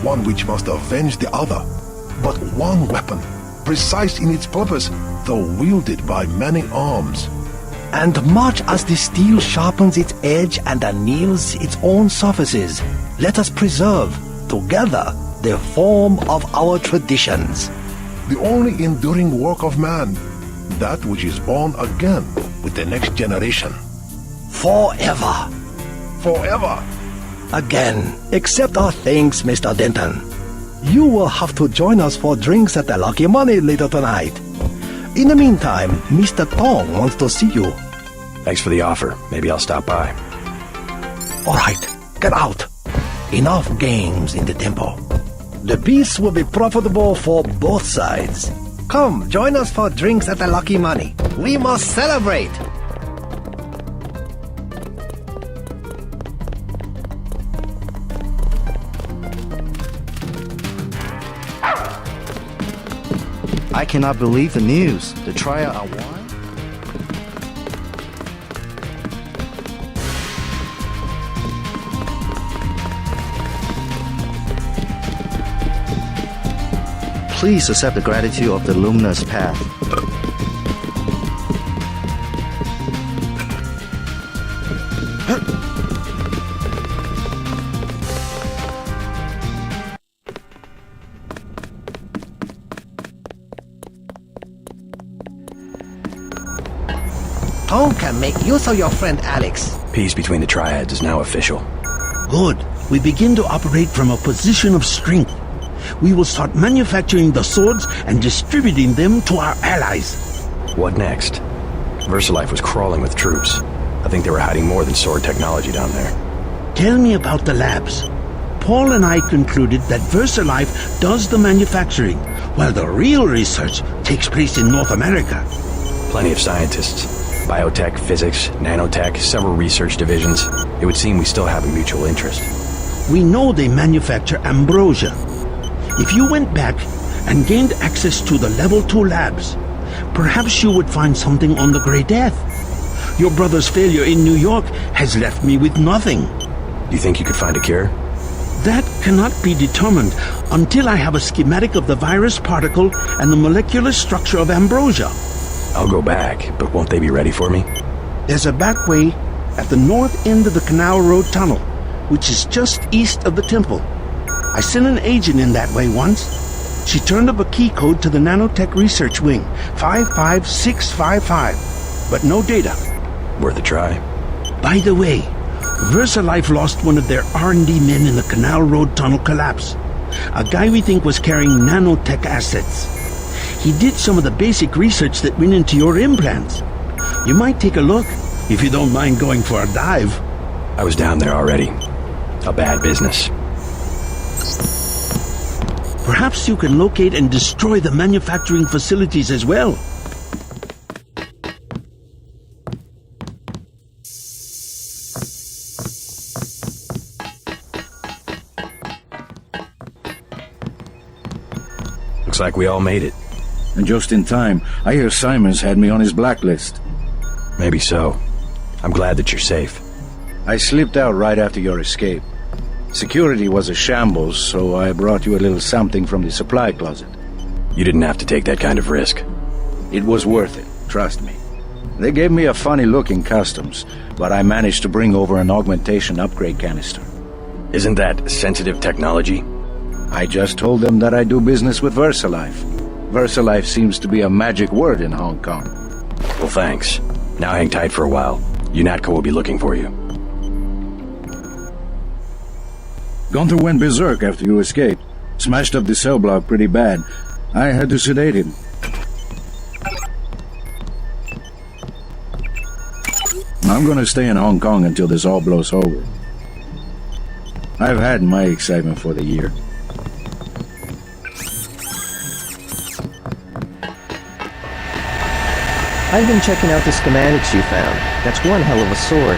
one which must avenge the other, but one weapon, precise in its purpose, though wielded by many arms. And much as the steel sharpens its edge and anneals its own surfaces, let us preserve, together, the form of our traditions. The only enduring work of man, that which is born again with the next generation. Forever. Forever. Again, accept our thanks, Mr. Denton. You will have to join us for drinks at the Lucky Money later tonight. In the meantime, Mr. Tong wants to see you. Thanks for the offer. Maybe I'll stop by. All right, get out. Enough games in the temple. The beasts will be profitable for both sides. Come, join us for drinks at the Lucky Money. We must celebrate. I cannot believe the news. The trial are won? Please accept the gratitude of the luminous path. Tong can make use of your friend Alex. Peace between the triads is now official. Good. We begin to operate from a position of strength. We will start manufacturing the swords and distributing them to our allies. What next? VersaLife was crawling with troops. I think they were hiding more than sword technology down there. Tell me about the labs. Paul and I concluded that VersaLife does the manufacturing, while the real research takes place in North America. Plenty of scientists. Biotech, physics, nanotech, several research divisions. It would seem we still have a mutual interest. We know they manufacture ambrosia. If you went back and gained access to the Level 2 labs, perhaps you would find something on the Grey Death. Your brother's failure in New York has left me with nothing. You think you could find a cure? That cannot be determined until I have a schematic of the virus particle and the molecular structure of ambrosia. I'll go back, but won't they be ready for me? There's a back way at the north end of the Canal Road Tunnel, which is just east of the temple. I sent an agent in that way once. She turned up a key code to the nanotech research wing, 55655, but no data. Worth a try. By the way, VersaLife lost one of their R&D men in the Canal Road tunnel collapse. A guy we think was carrying nanotech assets. He did some of the basic research that went into your implants. You might take a look, if you don't mind going for a dive. I was down there already. A bad business. Perhaps you can locate and destroy the manufacturing facilities as well. Looks like we all made it. And just in time. I hear Simon's had me on his blacklist. Maybe so. I'm glad that you're safe. I slipped out right after your escape. Security was a shambles, so I brought you a little something from the supply closet. You didn't have to take that kind of risk. It was worth it, trust me. They gave me a funny-looking customs, but I managed to bring over an augmentation upgrade canister. Isn't that sensitive technology? I just told them that I do business with VersaLife. VersaLife seems to be a magic word in Hong Kong. Well, thanks. Now hang tight for a while. UNATCO will be looking for you. Gunther went berserk after you escaped. Smashed up the cell block pretty bad. I had to sedate him. I'm gonna stay in Hong Kong until this all blows over. I've had my excitement for the year. I've been checking out the schematics you found. That's one hell of a sword.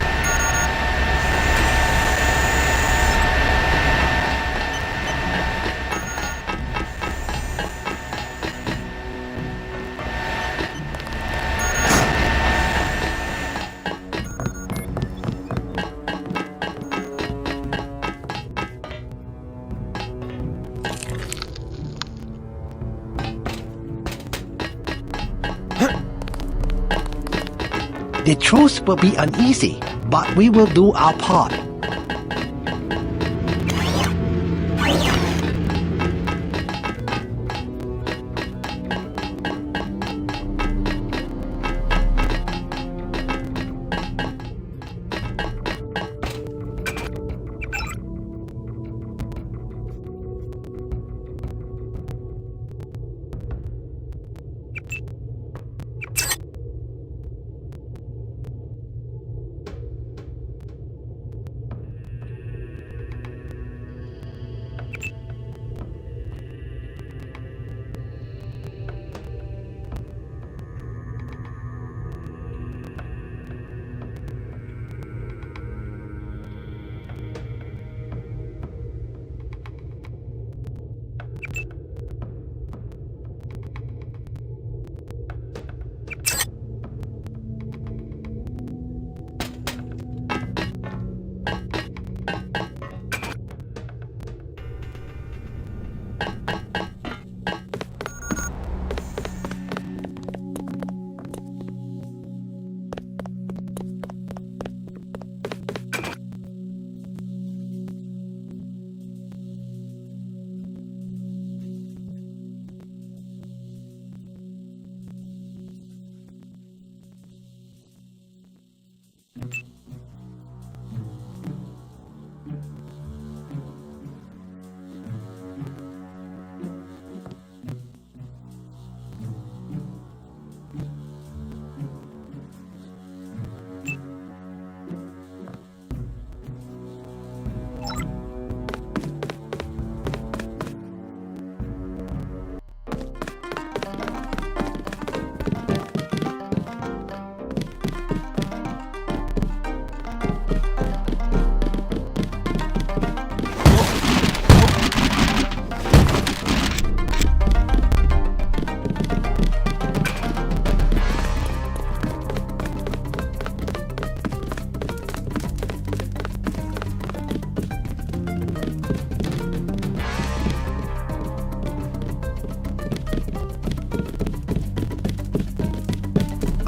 The truth will be uneasy, but we will do our part.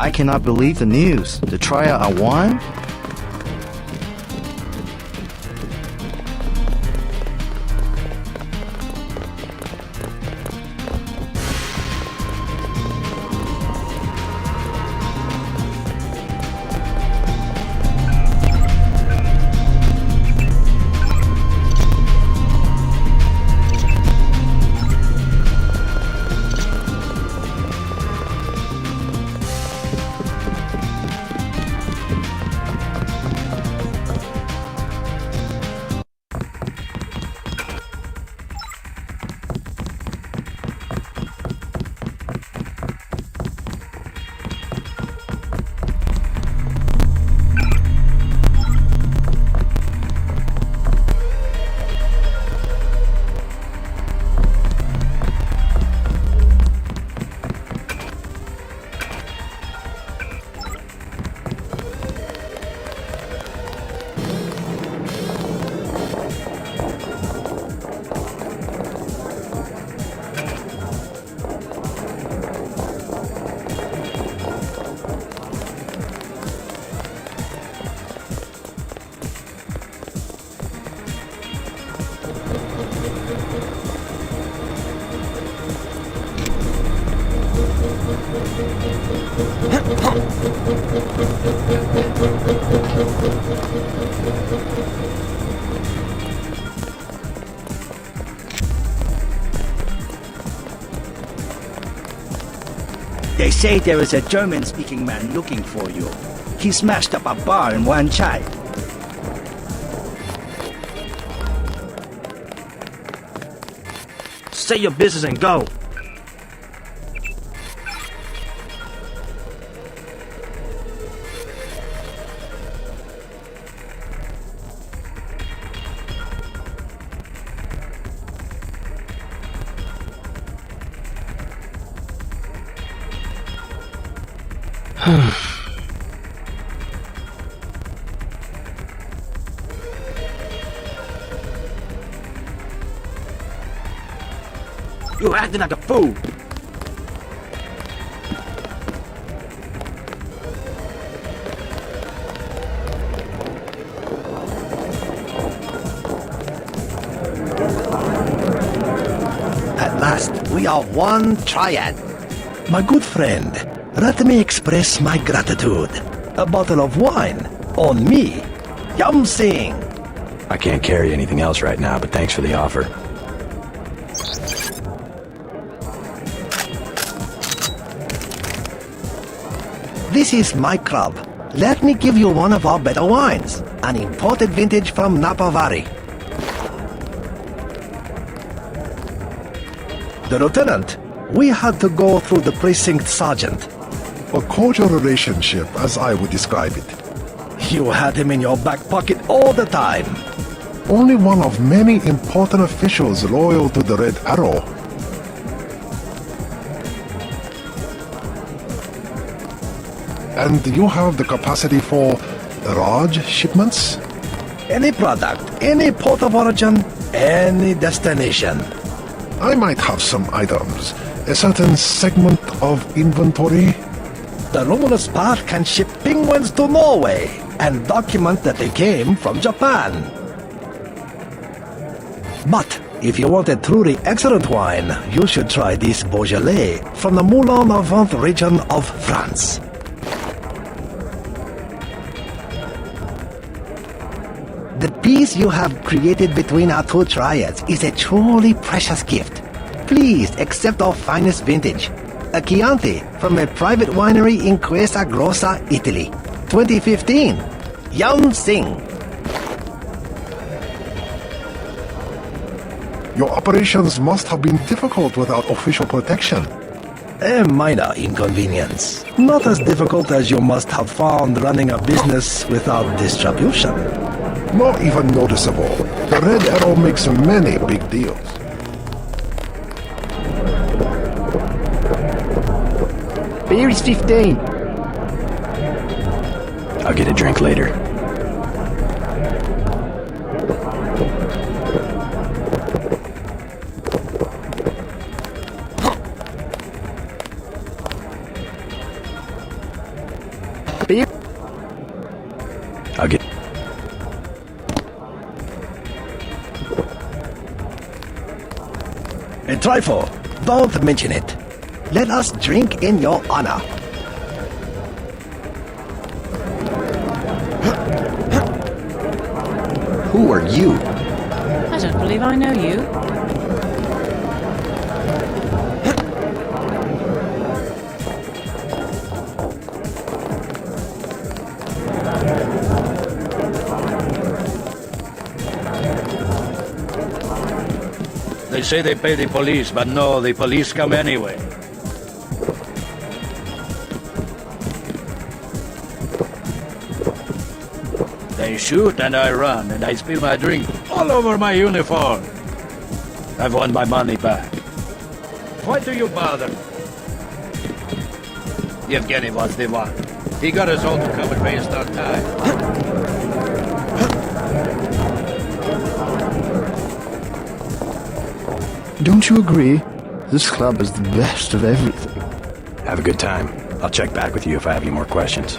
I cannot believe the news. The trial are won? They say there is a German-speaking man looking for you. He smashed up a bar in Wan Chai. Say your business and go. You're acting like a fool. At last, we are one triad. My good friend, let me express my gratitude. A bottle of wine on me. Yum Sing. I can't carry anything else right now, but thanks for the offer. This is my club. Let me give you one of our better wines. An imported vintage from Napa Valley. The lieutenant, we had to go through the precinct sergeant. A cordial relationship, as I would describe it. You had him in your back pocket all the time. Only one of many important officials loyal to the Red Arrow. And you have the capacity for large shipments? Any product, any port of origin, any destination. I might have some items. A certain segment of inventory. The luminous part can ship penguins to Norway and document that they came from Japan. But if you want a truly excellent wine, you should try this Beaujolais from the Moulin-à-Vent region of France. The peace you have created between our two triads is a truly precious gift. Please accept our finest vintage, a Chianti from a private winery in Questa Grossa, Italy, 2015. Yum Sing. Your operations must have been difficult without official protection. A minor inconvenience. Not as difficult as you must have found running a business without distribution. Not even noticeable. The Red Arrow makes many big deals. Beer is 15. I'll get a drink later. Beer? I'll get... A trifle. Don't mention it. Let us drink in your honor. Who are you? I don't believe I know you. They say they pay the police, but no, the police come anyway. They shoot and I run, and I spill my drink all over my uniform. I've won my money back. Why do you bother? Yevgeny was the one. He got us all to come and waste our time. Don't you agree? This club is the best of everything. Have a good time. I'll check back with you if I have any more questions.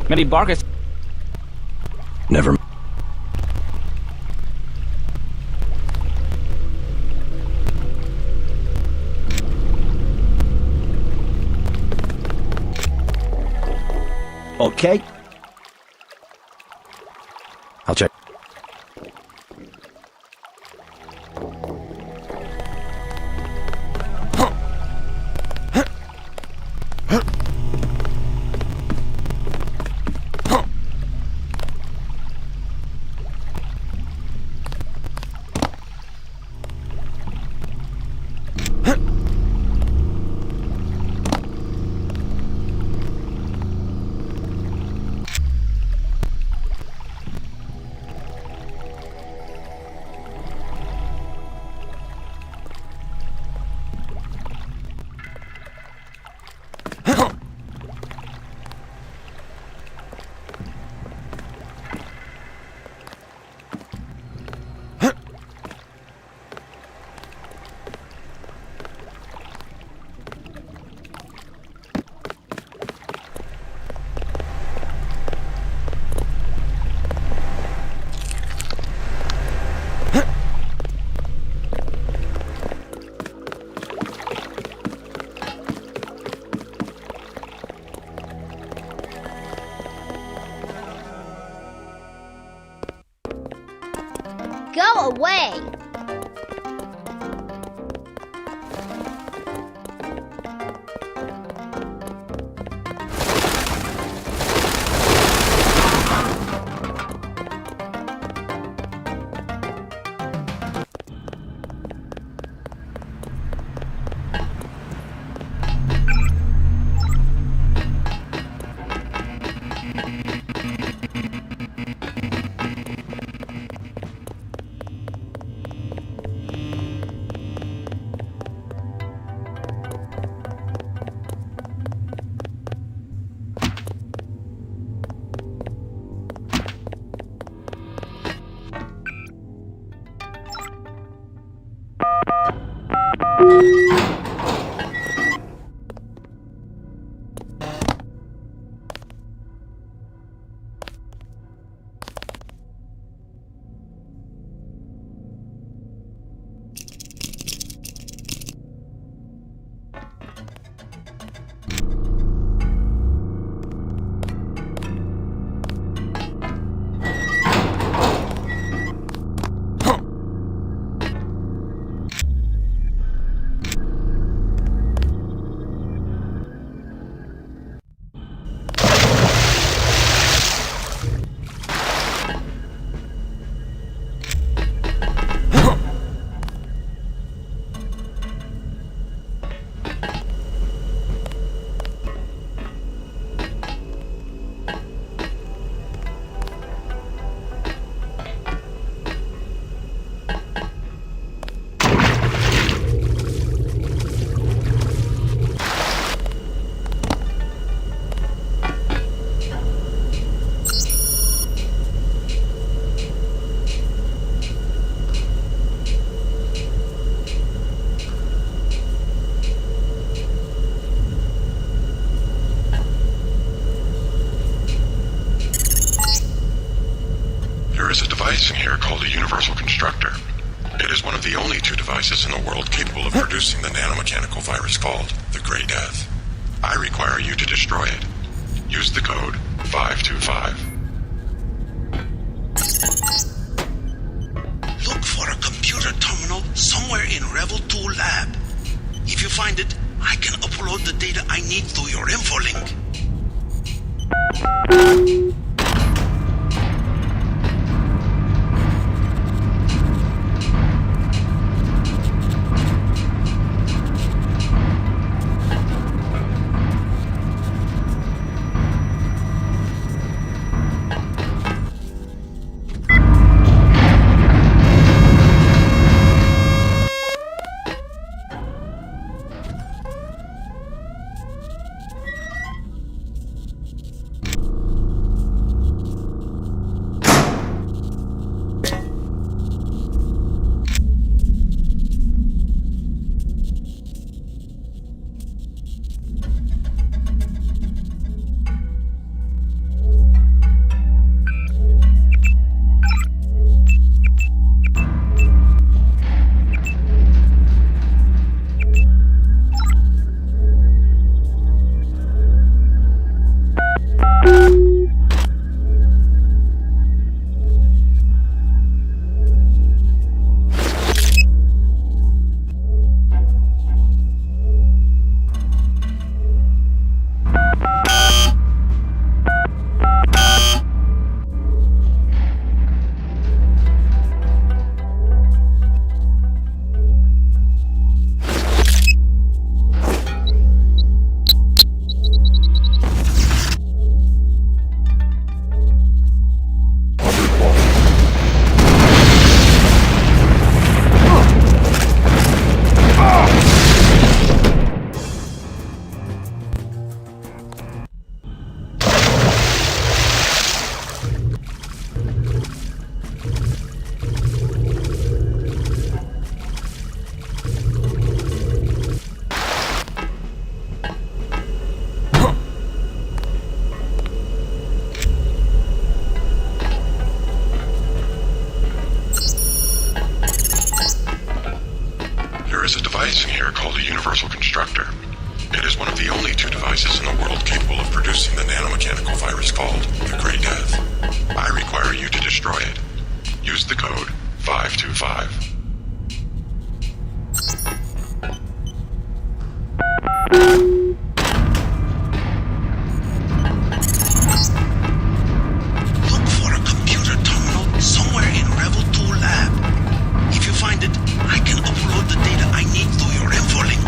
Maybe Barkus. Never. Okay. I'll check. Go away! There is a device in here called a universal constructor. It is one of the only two devices in the world capable of producing the nanomechanical virus called the Grey Death. I require you to destroy it. Use the code 525. Look for a computer terminal somewhere in Revel 2 lab. If you find it, I can upload the data I need through your info link. is a device in here called a universal constructor. It is one of the only two devices in the world capable of producing the nanomechanical virus called the Grey Death. I require you to destroy it. Use the code 525. Look for a computer terminal somewhere in Revel 2 lab. If you find it, I can upload the data I need through your info link.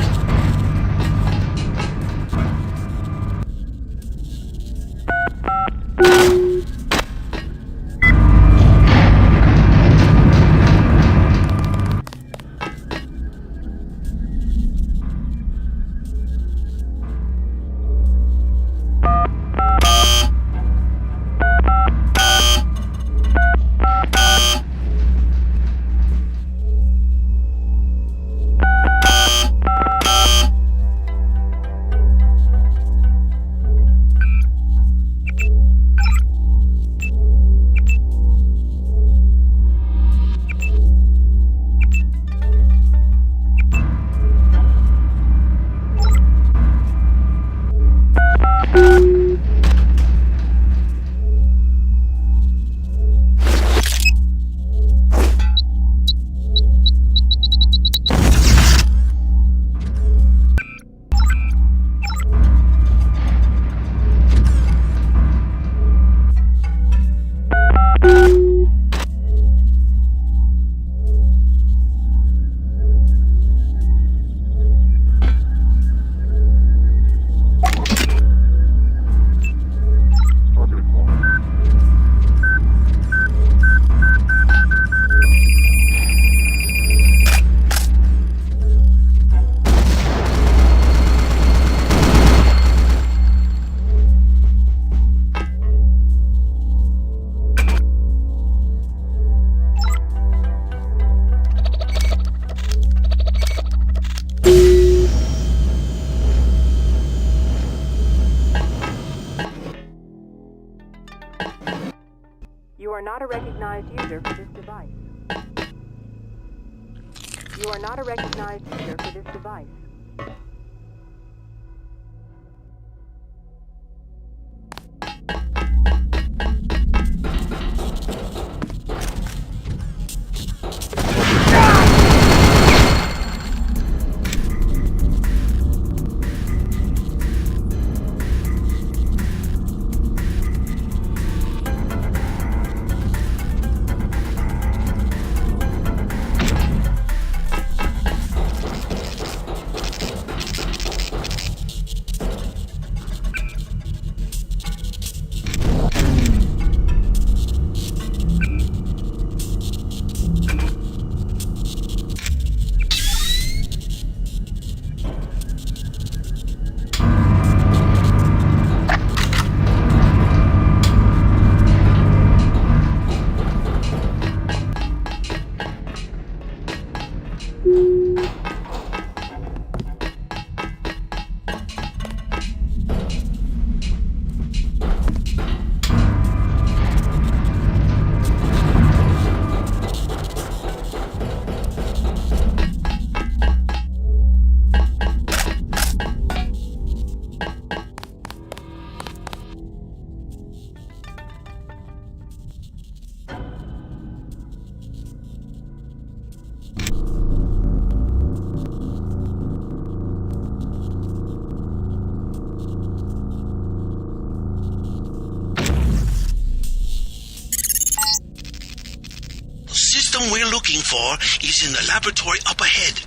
You are not a recognized user for this device. You are not a recognized user for this device. The system we're looking for is in the laboratory up ahead.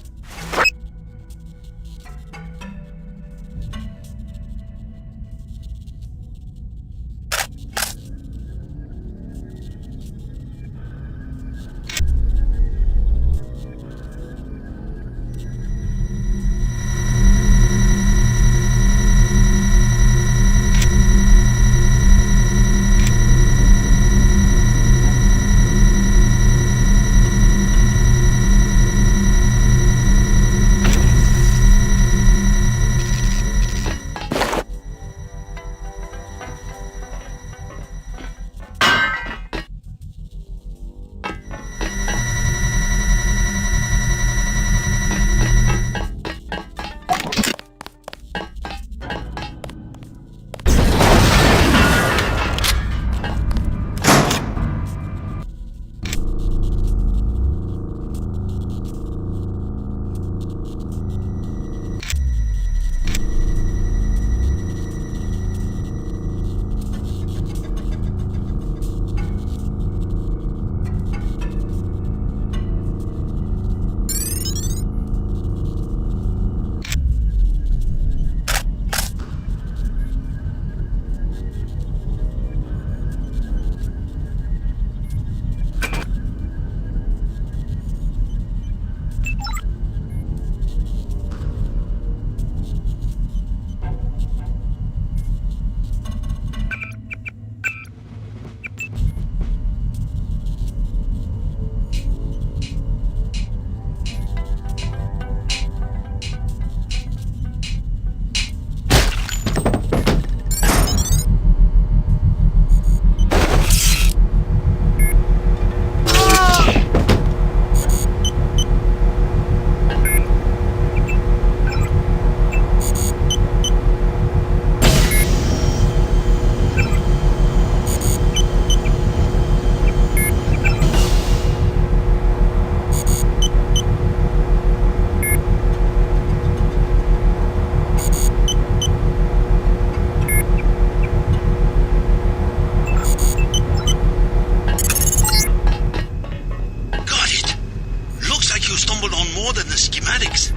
more than the schematics.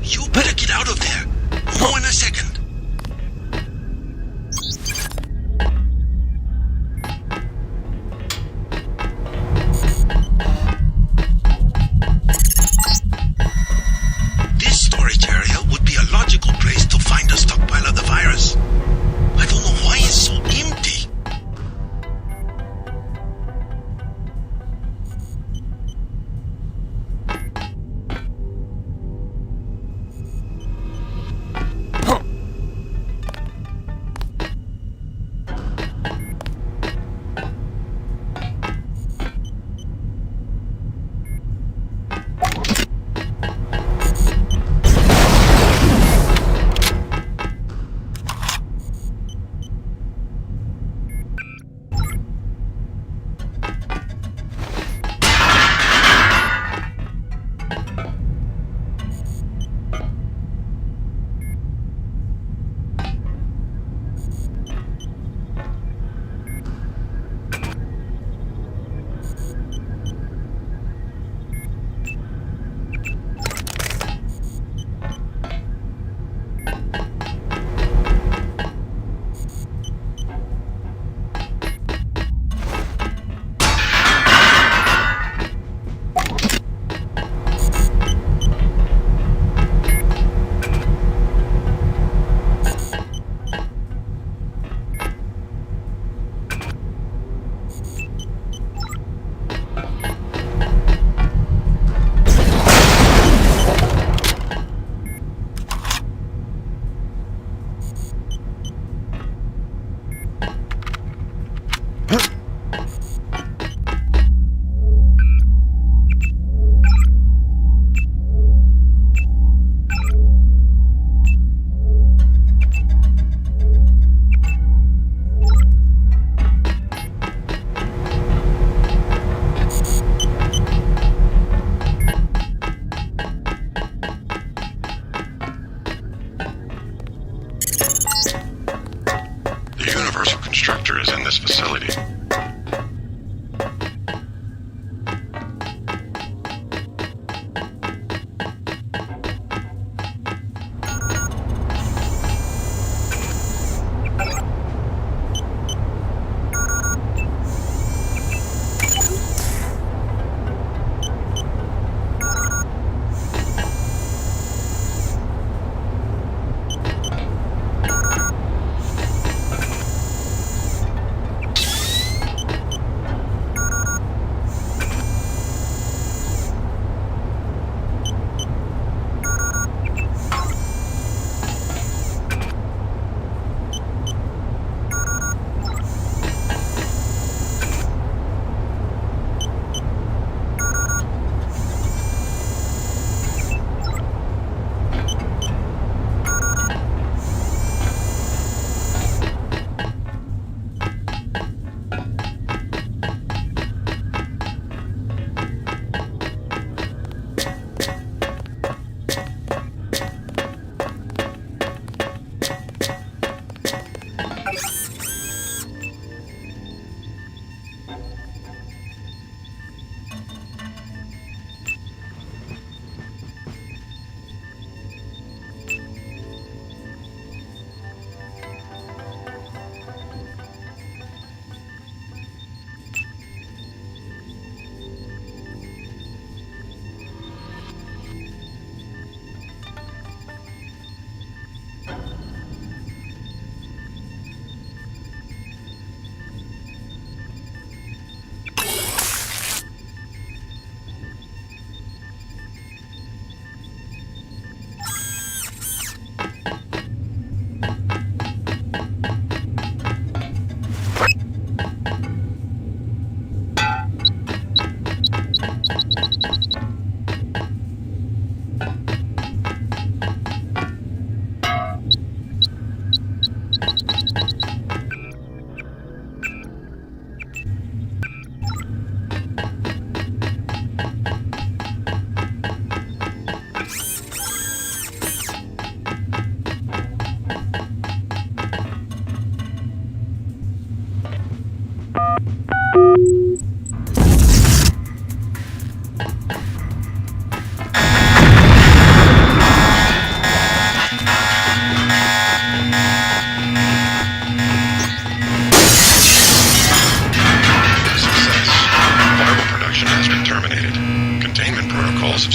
You better get out of there. More in a second. This storage area would be a logical place to find a stockpile of the virus. I don't know why it's so empty.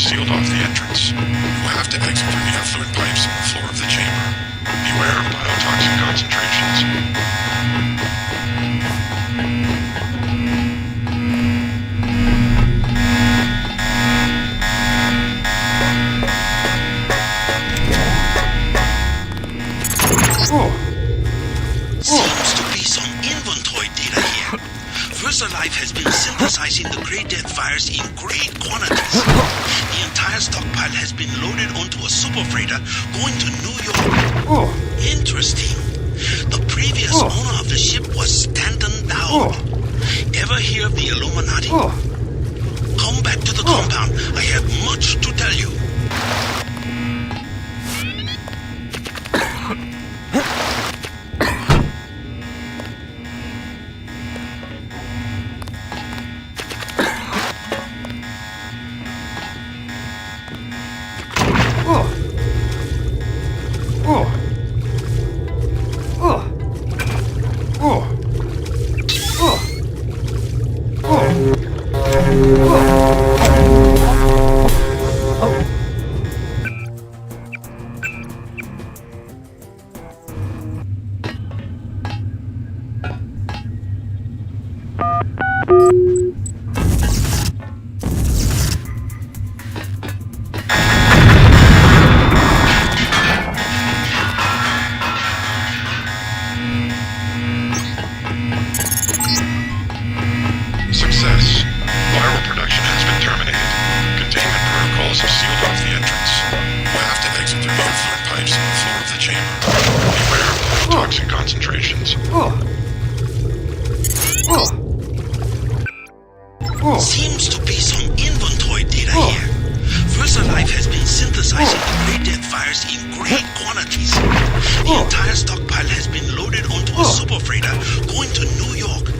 sealed off the entrance. You have to exit through the effluent pipes in the floor of the chamber. Beware of biotoxin concentrations. Seems to be some inventory data here. VersaLife has been synthesizing the Grey Death virus in great quantities. The entire stockpile has been loaded onto a super freighter going to New York. Interesting. The previous owner of the ship was Stanton Dowd. Ever hear of the Illuminati? Come back to the compound. I have much to tell you. Success. Viral production has been terminated. Containment protocols have sealed off the entrance. You have to exit through the effluent pipes in the floor of the chamber. Beware of biotoxin concentrations. Seems to be some inventory data here. VersaLife has been synthesizing the Grey Death virus in great quantities. The entire stockpile has been loaded onto a super freighter going to New York.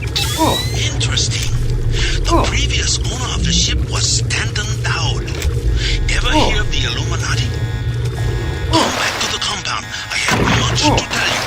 Interesting. The previous owner of the ship was Stanton Dowd. Ever hear of the Illuminati? Come back to the compound. I have much to tell you.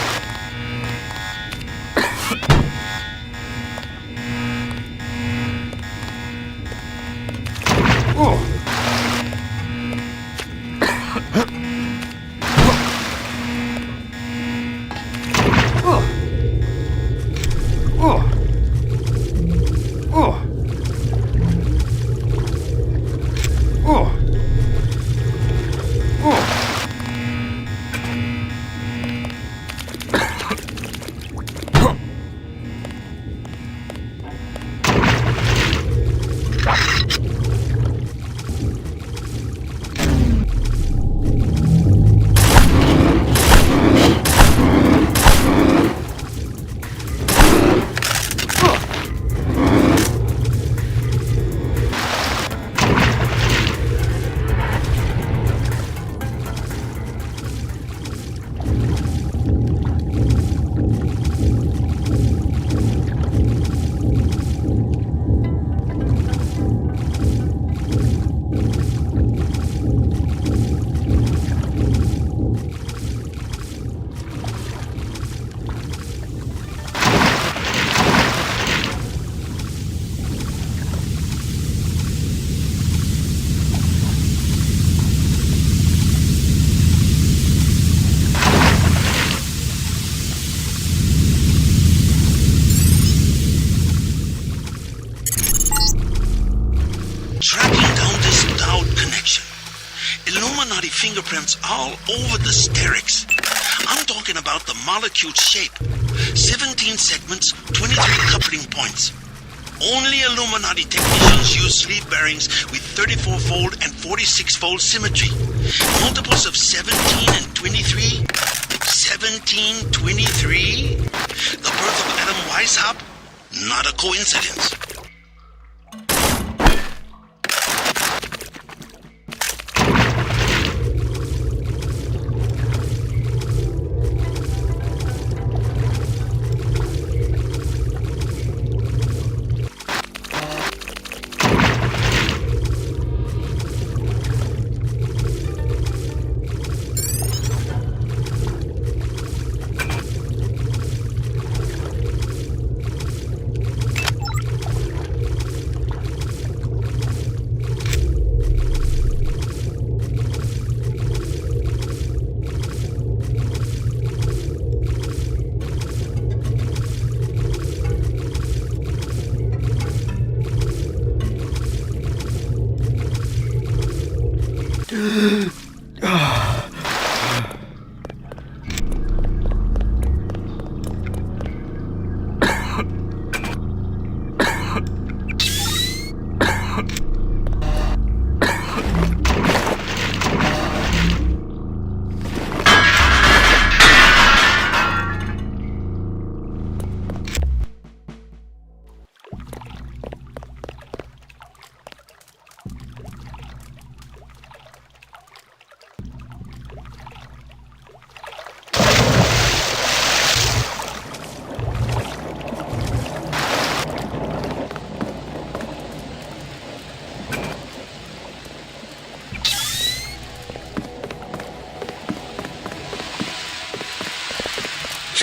Tracking down this Dowd connection. Illuminati fingerprints all over the Sterix. I'm talking about the molecule shape. 17 segments, 23 coupling points. Only Illuminati technicians use sleeve bearings with 34-fold and 46-fold symmetry. Multiples of 17 and 23? 17, 23? The birth of Adam Weishaupt? Not a coincidence.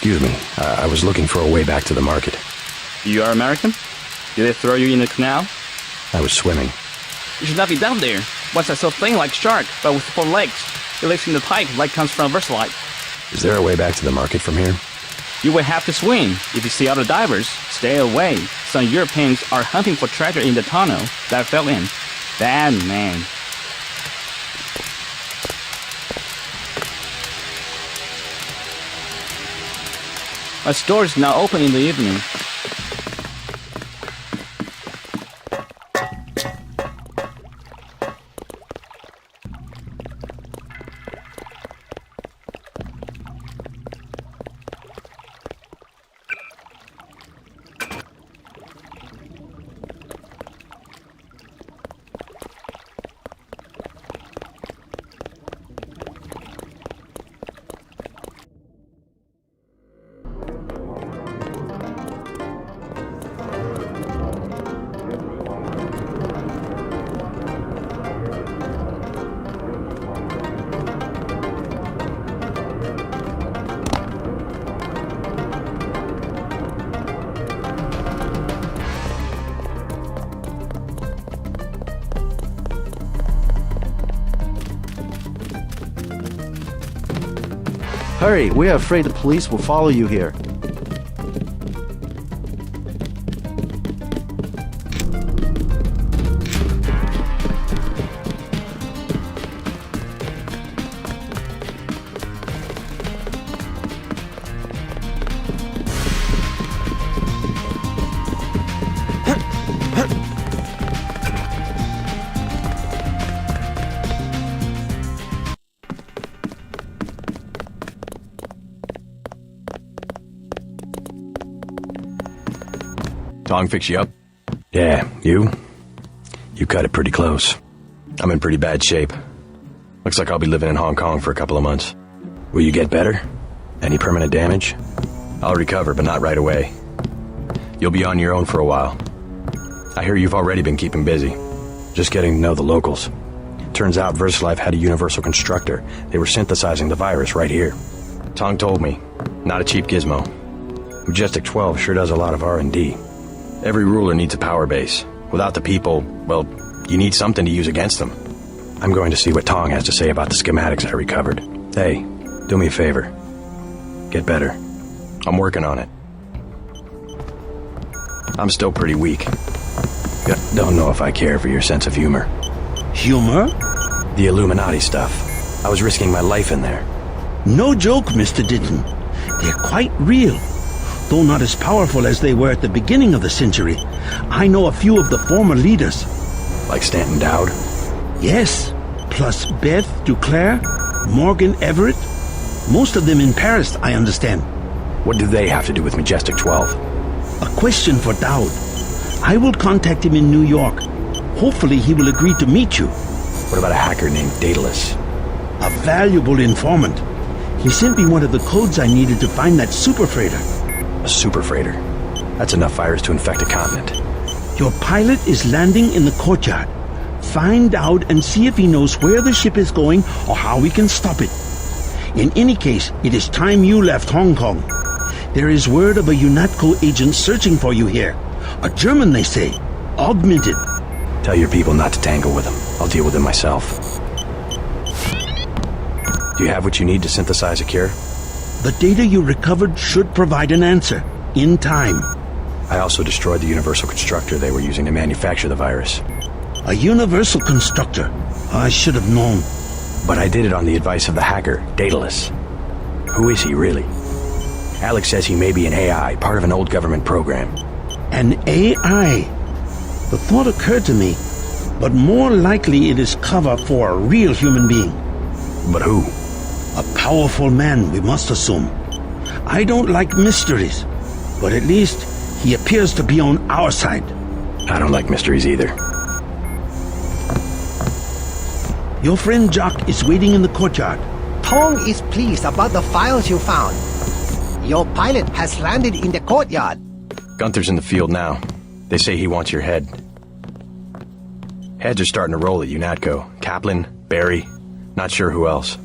Excuse me. I was looking for a way back to the market. You are American? Did they throw you in the canal? I was swimming. You should not be down there. What's that so thing like shark, but with 4 legs? It lives in the pipe like comes from Versalite. Is there a way back to the market from here? You will have to swim. If you see other divers, stay away. Some Europeans are hunting for treasure in the tunnel that I fell in. Bad man. My store is now open in the evening. Hurry, we're afraid the police will follow you here. Tong fix you up? Yeah, you? You cut it pretty close. I'm in pretty bad shape. Looks like I'll be living in Hong Kong for a couple of months. Will you get better? Any permanent damage? I'll recover, but not right away. You'll be on your own for a while. I hear you've already been keeping busy. Just getting to know the locals. Turns out VersaLife had a universal constructor. They were synthesizing the virus right here. Tong told me. Not a cheap gizmo. Majestic 12 sure does a lot of R&D. Every ruler needs a power base. Without the people, well, you need something to use against them. I'm going to see what Tong has to say about the schematics I recovered. Hey, do me a favor. Get better. I'm working on it. I'm still pretty weak. Don't know if I care for your sense of humor. Humor? The Illuminati stuff. I was risking my life in there. No joke, Mr. Ditton. They're quite real. Though not as powerful as they were at the beginning of the century, I know a few of the former leaders. Like Stanton Dowd? Yes, plus Beth Duclair, Morgan Everett. Most of them in Paris, I understand. What do they have to do with Majestic 12? A question for Dowd. I will contact him in New York. Hopefully he will agree to meet you. What about a hacker named Daedalus? A valuable informant. He sent me one of the codes I needed to find that super freighter. A super freighter? That's enough virus to infect a continent. Your pilot is landing in the courtyard. Find out and see if he knows where the ship is going or how we can stop it. In any case, it is time you left Hong Kong. There is word of a UNATCO agent searching for you here. A German, they say. Augmented. Tell your people not to tangle with him. I'll deal with him myself. Do you have what you need to synthesize a cure? The data you recovered should provide an answer. In time. I also destroyed the universal constructor they were using to manufacture the virus. A universal constructor? I should have known. But I did it on the advice of the hacker, Daedalus. Who is he, really? Alex says he may be an AI, part of an old government program. An AI? The thought occurred to me, but more likely it is cover for a real human being. But who? A powerful man, we must assume. I don't like mysteries, but at least he appears to be on our side. I don't like mysteries either. Your friend Jock is waiting in the courtyard. Tong is pleased about the files you found. Your pilot has landed in the courtyard. Gunther's in the field now. They say he wants your head. Heads are starting to roll at UNATCO. Kaplan, Barry, not sure who else.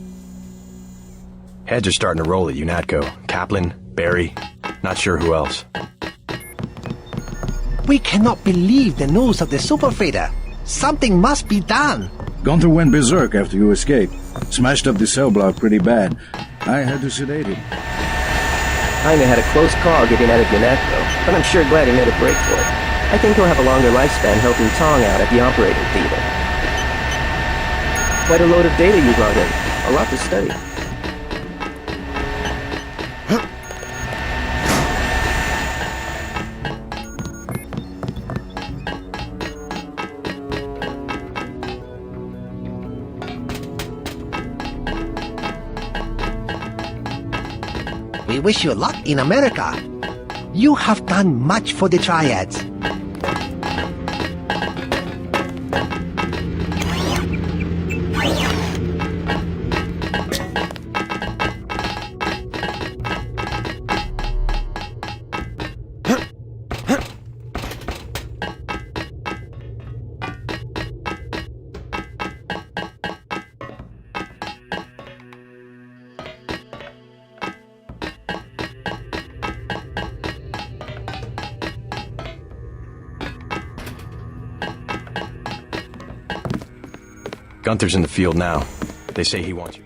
Heads are starting to roll at UNATCO. Kaplan, Barry, not sure who else. We cannot believe the news of the super freighter. Something must be done. Gunther went berserk after you escaped. Smashed up the cell block pretty bad. I had to sedate him. Jaime had a close call getting out of UNATCO, but I'm sure glad he made a break for it. I think he'll have a longer lifespan helping Tong out at the operating theater. Quite a load of data you brought in. A lot to study. We wish you luck in America. You have done much for the Triads. Gunther's in the field now. They say he wants you.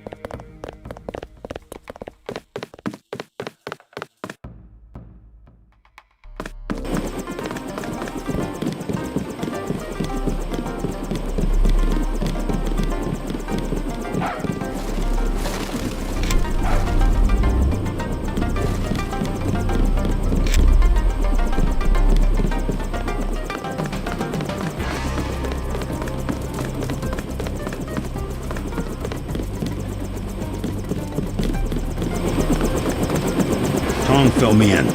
Tong filled me in.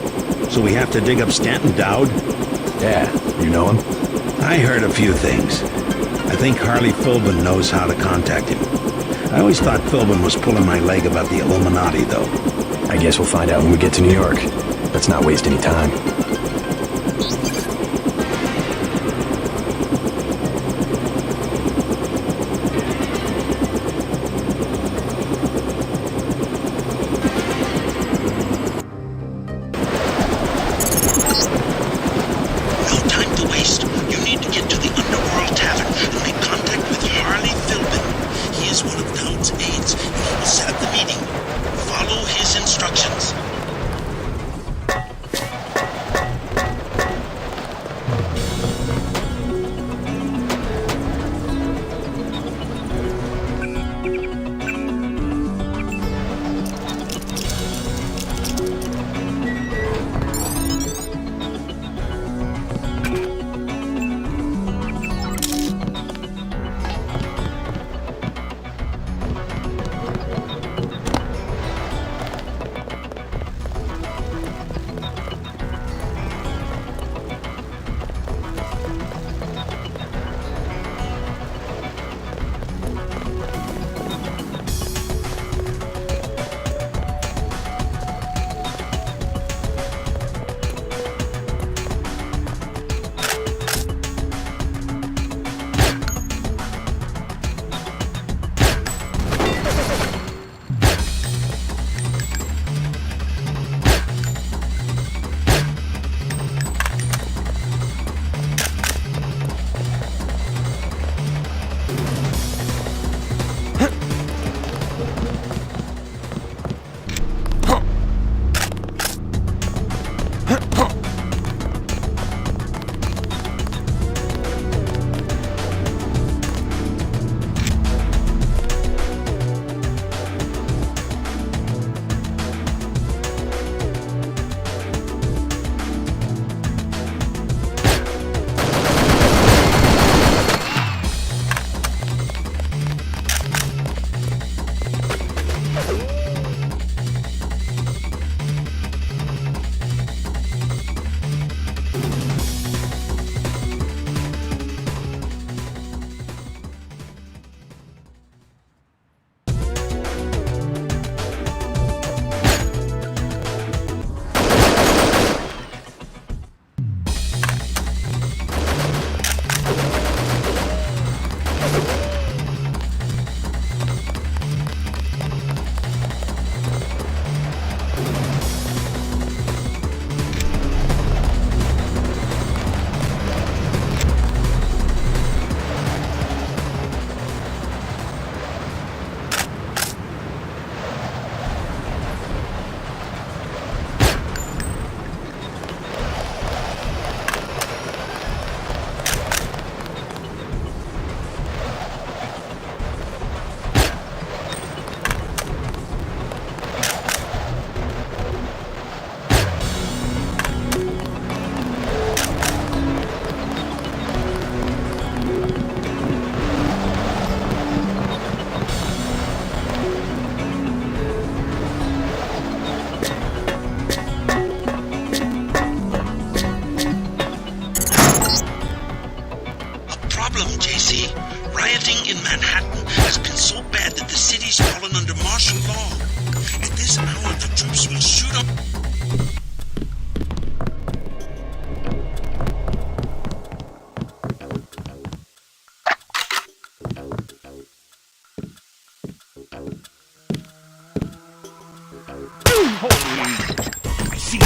So we have to dig up Stanton Dowd? Yeah, you know him? I heard a few things. I think Harley Philbin knows how to contact him. I always thought Philbin was pulling my leg about the Illuminati, though. I guess we'll find out when we get to New York. Let's not waste any time. city's fallen under martial law. At this hour, the troops will shoot up. I see.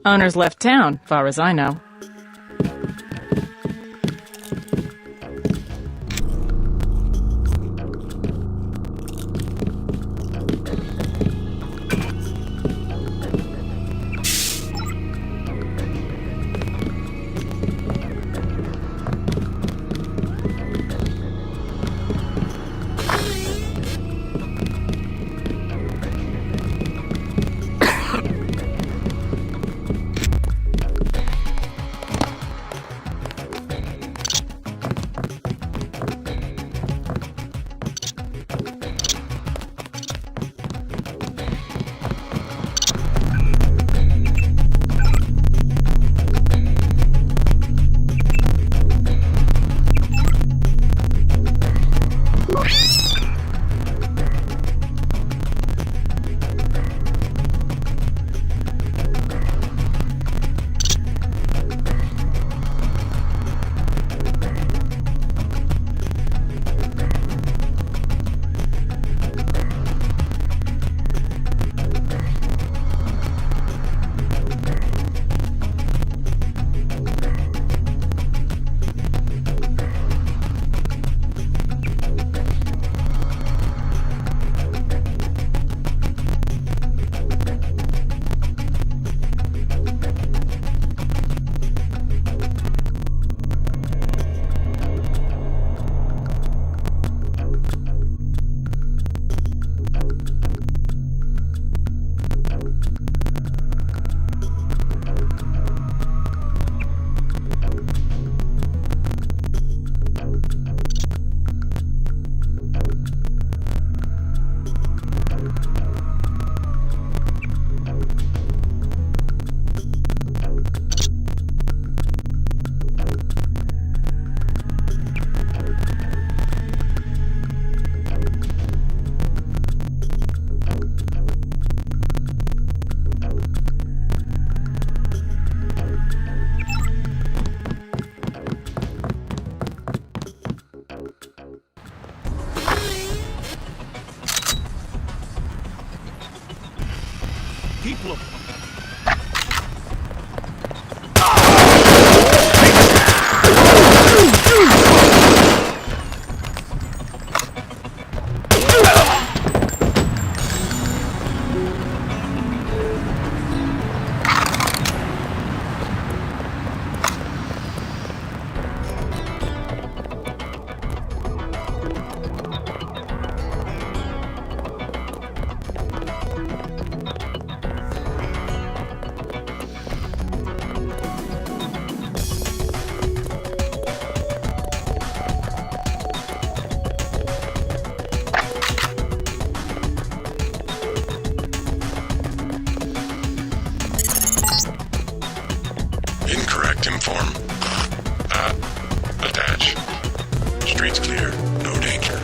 Owner's left town, far as I know. Keep looking. Incorrect inform. Attach. Streets clear. No danger.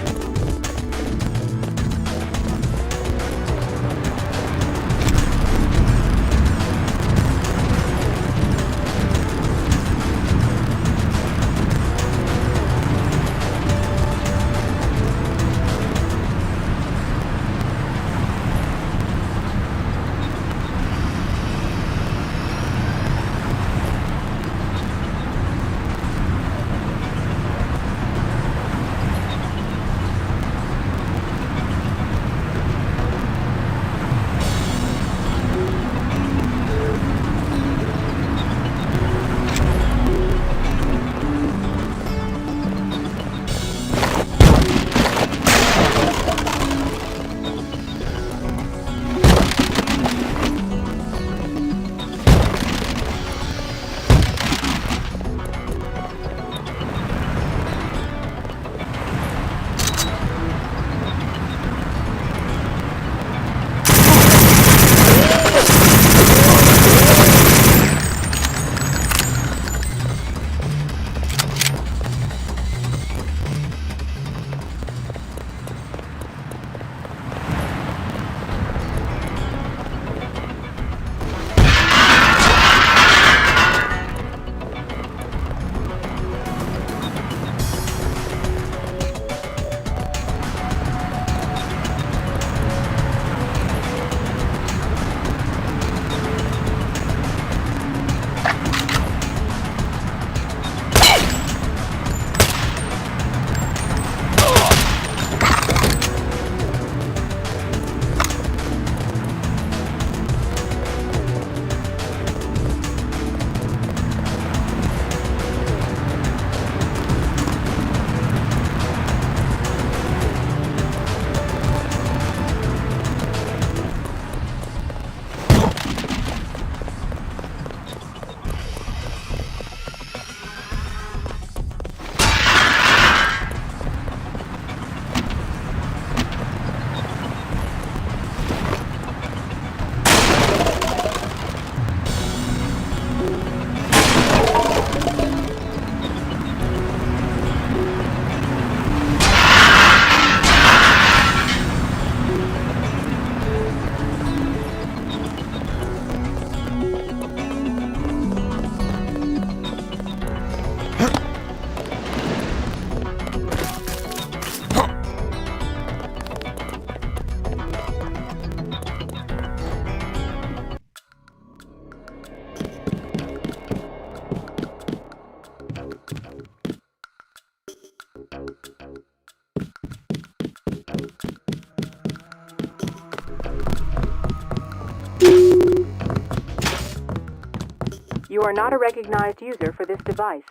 You are not a recognized user for this device.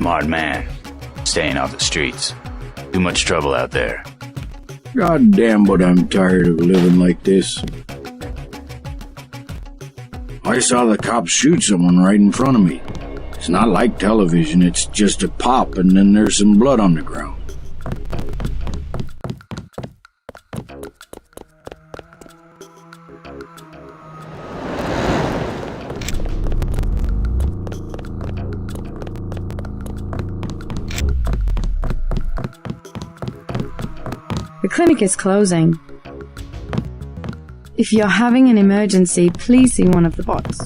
Smart man. Staying off the streets. Too much trouble out there. God damn, but I'm tired of living like this. I saw the cops shoot someone right in front of me. It's not like television, it's just a pop and then there's some blood on the ground. The clinic is closing. If you're having an emergency, please see one of the bots.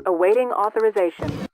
Awaiting authorization.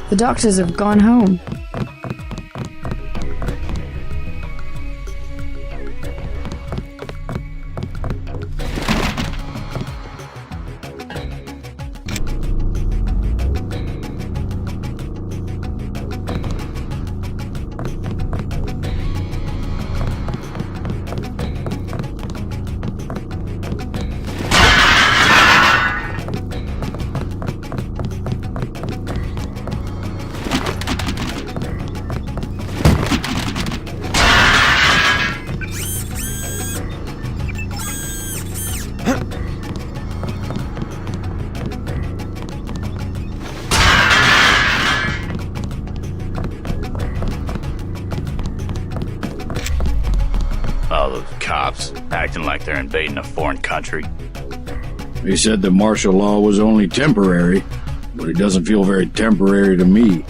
The doctors have gone home. All those cops, acting like they're invading a foreign country. They said the martial law was only temporary, but it doesn't feel very temporary to me.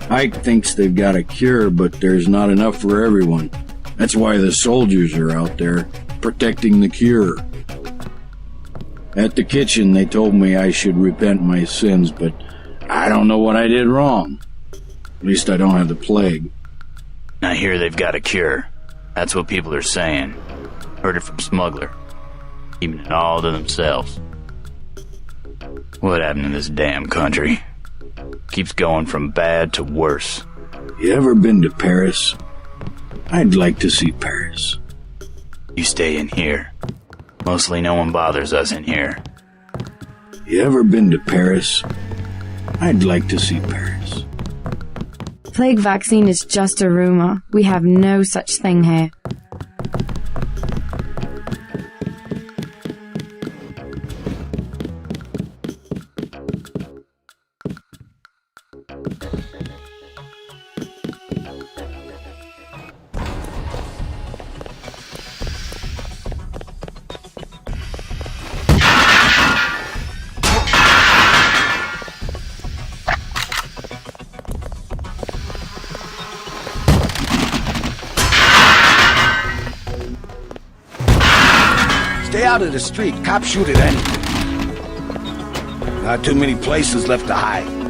Ike thinks they've got a cure, but there's not enough for everyone. That's why the soldiers are out there, protecting the cure. At the kitchen, they told me I should repent my sins, but I don't know what I did wrong. At least I don't have the plague. I hear they've got a cure. That's what people are saying. Heard it from Smuggler. Keeping it all to themselves. What happened in this damn country? Keeps going from bad to worse. You ever been to Paris? I'd like to see Paris. You stay in here. Mostly no one bothers us in here. You ever been to Paris? I'd like to see Paris. Plague vaccine is just a rumor. We have no such thing here. Stay out of the street. Cops shoot at anything. Not too many places left to hide.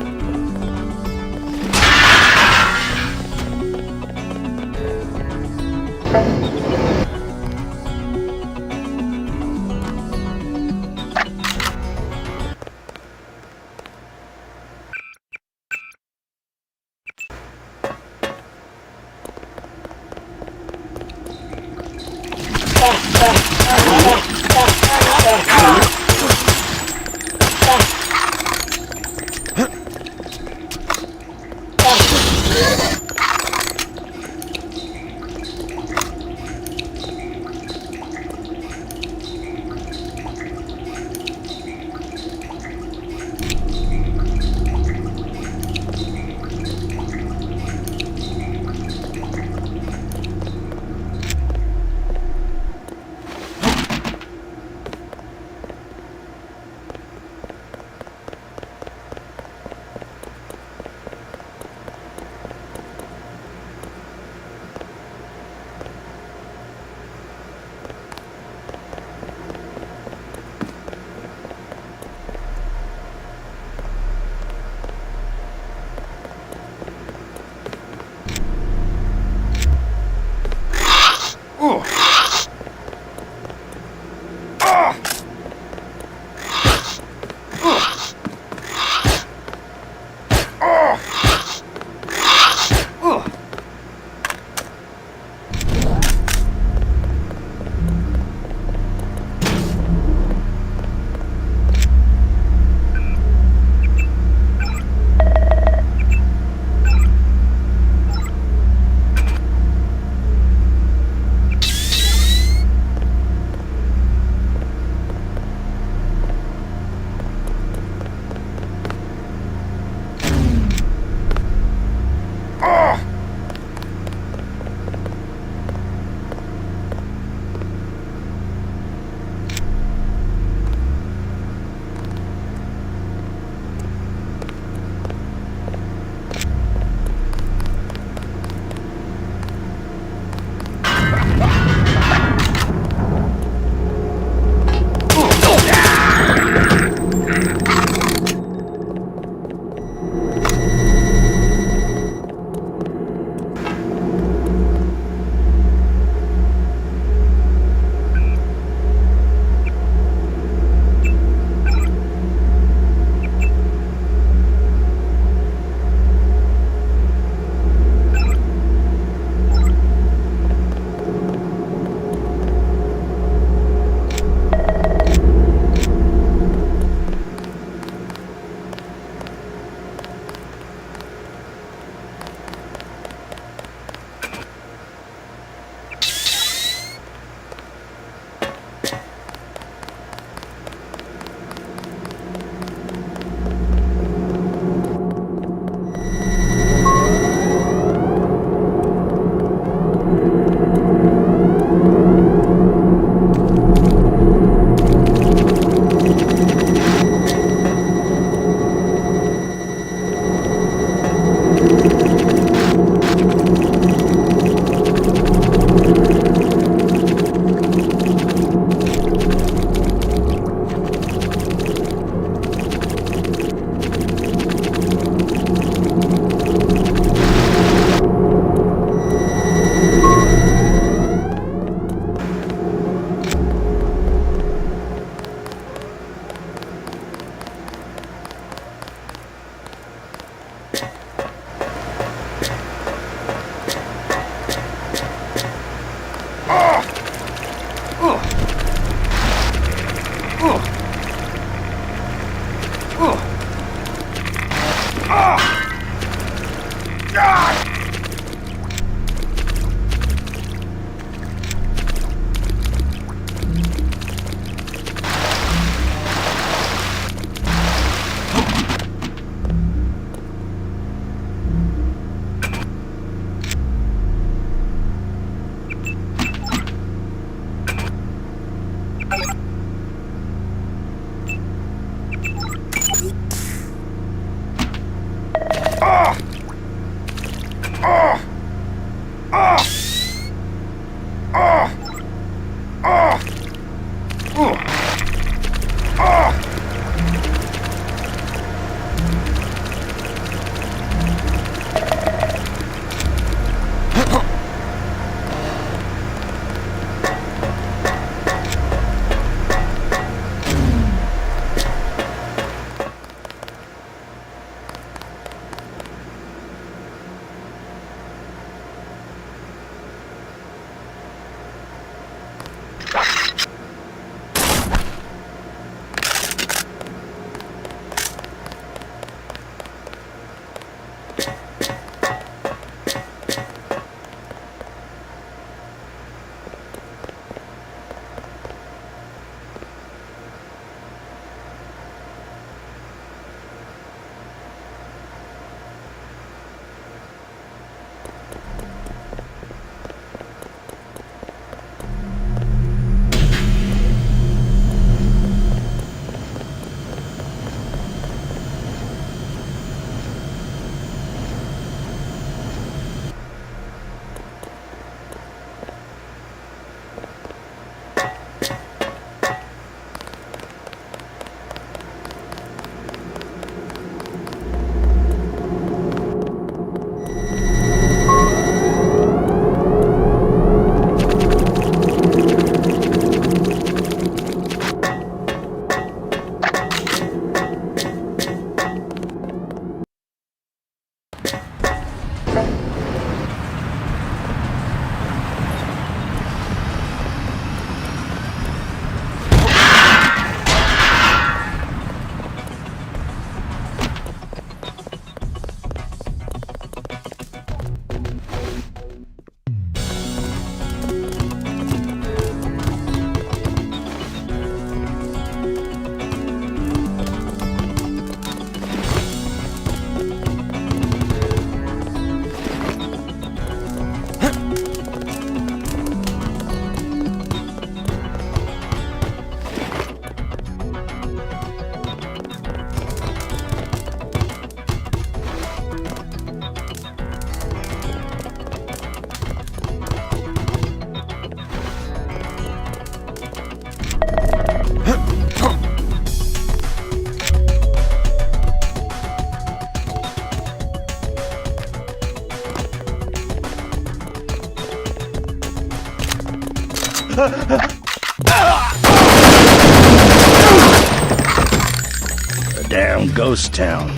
A damn ghost town.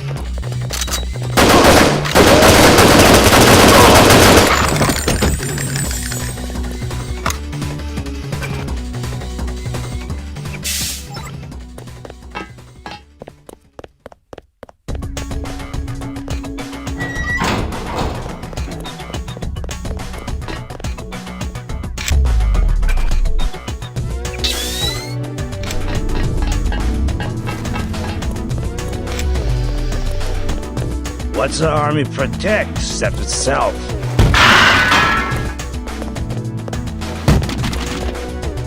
What's the army protect except itself?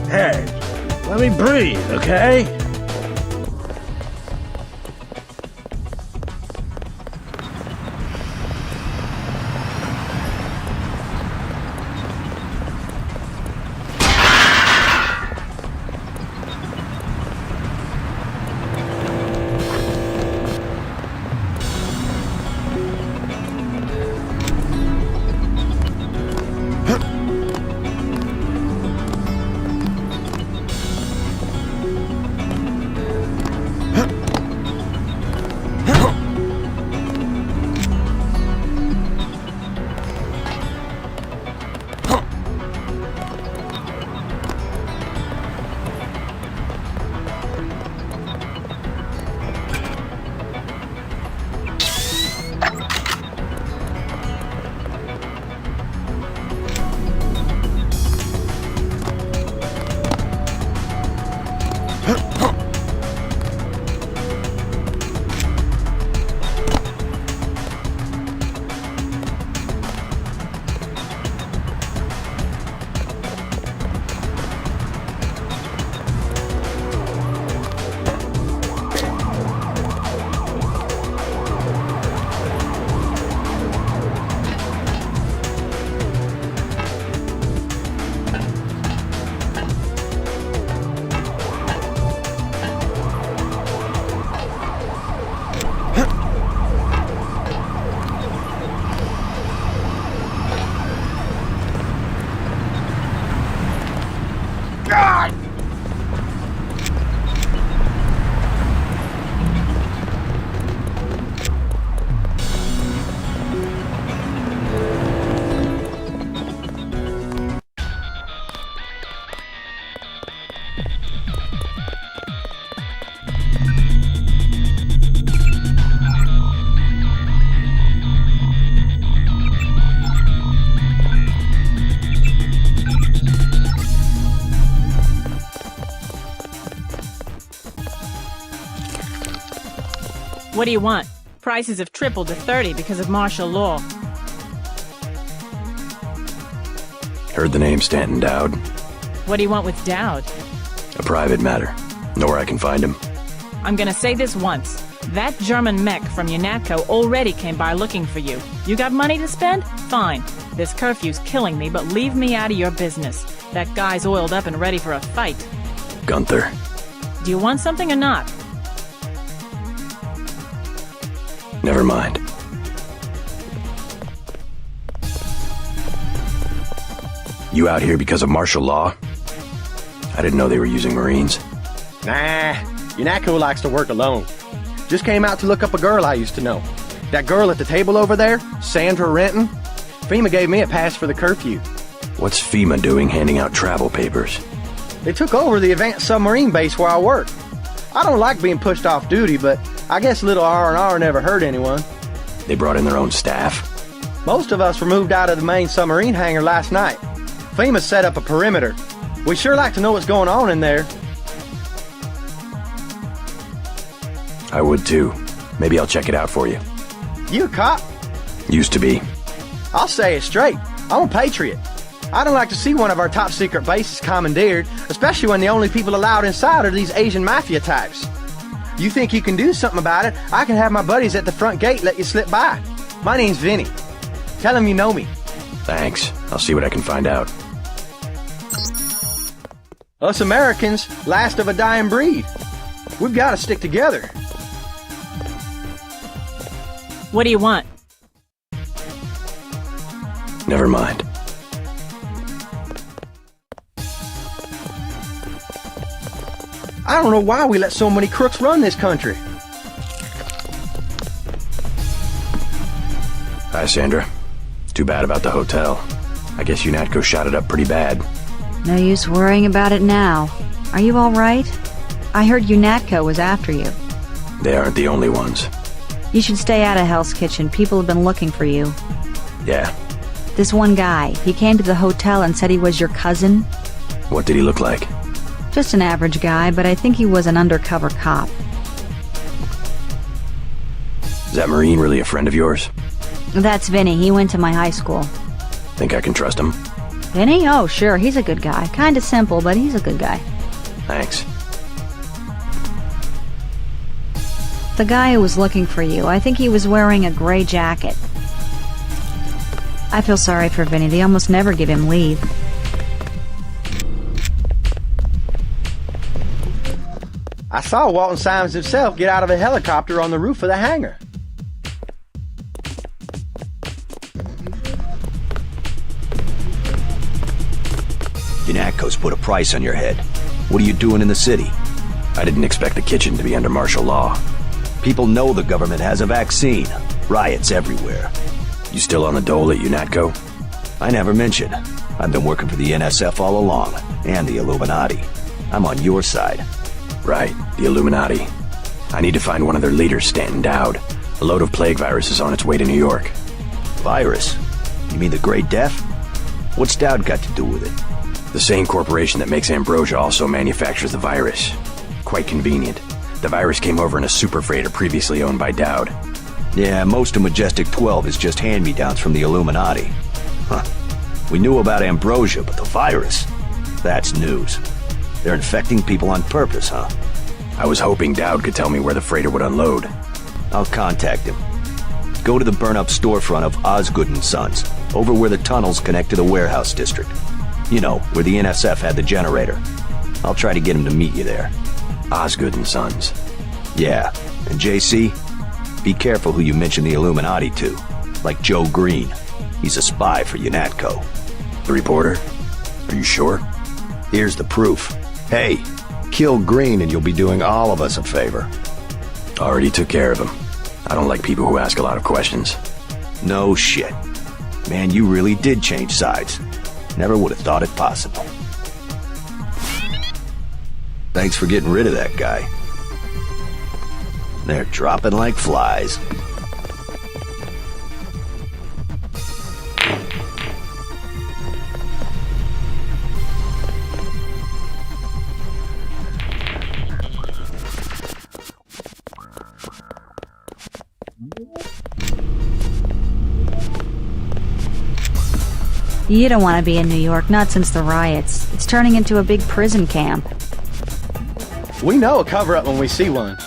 Hey, let me breathe, okay? What do you want? Prices have tripled to 30 because of martial law. Heard the name Stanton Dowd. What do you want with Dowd? A private matter. Know where I can find him? I'm gonna say this once. That German mech from UNATCO already came by looking for you. You got money to spend? Fine. This curfew's killing me, but leave me out of your business. That guy's oiled up and ready for a fight. Gunther. Do you want something or not? Never mind. You out here because of martial law? I didn't know they were using Marines. Nah, UNATCO likes to work alone. Just came out to look up a girl I used to know. That girl at the table over there, Sandra Renton. FEMA gave me a pass for the curfew. What's FEMA doing handing out travel papers? They took over the advanced submarine base where I work. I don't like being pushed off duty, but I guess little R&R never hurt anyone. They brought in their own staff? Most of us were moved out of the main submarine hangar last night. FEMA set up a perimeter. We sure like to know what's going on in there. I would too. Maybe I'll check it out for you. You a cop? Used to be. I'll say it straight. I'm a patriot. I don't like to see one of our top secret bases commandeered, especially when the only people allowed inside are these Asian mafia types. You think you can do something about it, I can have my buddies at the front gate let you slip by. My name's Vinny. Tell them you know me. Thanks. I'll see what I can find out. Us Americans, last of a dying breed. We've got to stick together. What do you want? Never mind. I don't know why we let so many crooks run this country. Hi, Sandra. Too bad about the hotel. I guess UNATCO shot it up pretty bad. No use worrying about it now. Are you all right? I heard UNATCO was after you. They aren't the only ones. You should stay out of Hell's Kitchen. People have been looking for you. Yeah. This one guy, he came to the hotel and said he was your cousin. What did he look like? Just an average guy, but I think he was an undercover cop. Is that Marine really a friend of yours? That's Vinny. He went to my high school. Think I can trust him? Vinny? Oh, sure. He's a good guy. Kinda simple, but he's a good guy. Thanks. The guy who was looking for you, I think he was wearing a gray jacket. I feel sorry for Vinny. They almost never give him leave. I saw Walton Simons himself get out of a helicopter on the roof of the hangar. UNATCO's put a price on your head. What are you doing in the city? I didn't expect the kitchen to be under martial law. People know the government has a vaccine. Riots everywhere. You still on the dole at UNATCO? I never mentioned. I've been working for the NSF all along, and the Illuminati. I'm on your side. Right, the Illuminati. I need to find one of their leaders, Stanton Dowd. A load of plague virus is on its way to New York. Virus? You mean the Great Death? What's Dowd got to do with it? The same corporation that makes Ambrosia also manufactures the virus. Quite convenient. The virus came over in a super freighter previously owned by Dowd. Yeah, most of Majestic 12 is just hand-me-downs from the Illuminati. Huh. We knew about Ambrosia, but the virus? That's news. They're infecting people on purpose, huh? I was hoping Dowd could tell me where the freighter would unload. I'll contact him. Go to the burn-up storefront of Osgood & Sons, over where the tunnels connect to the warehouse district. You know, where the NSF had the generator. I'll try to get him to meet you there. Osgood & Sons. Yeah, and JC, be careful who you mention the Illuminati to. Like Joe Green. He's a spy for UNATCO. The reporter? Are you sure? Here's the proof. Hey, kill Green and you'll be doing all of us a favor. Already took care of him. I don't like people who ask a lot of questions. No shit. Man, you really did change sides. Never would have thought it possible. Thanks for getting rid of that guy. They're dropping like flies. You don't want to be in New York, not since the riots. It's turning into a big prison camp. We know a cover-up when we see one.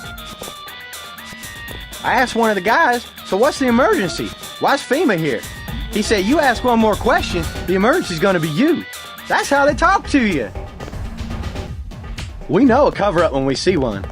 I asked one of the guys, so what's the emergency? Why's FEMA here? He said, you ask one more question, the emergency's gonna be you. That's how they talk to you. We know a cover-up when we see one.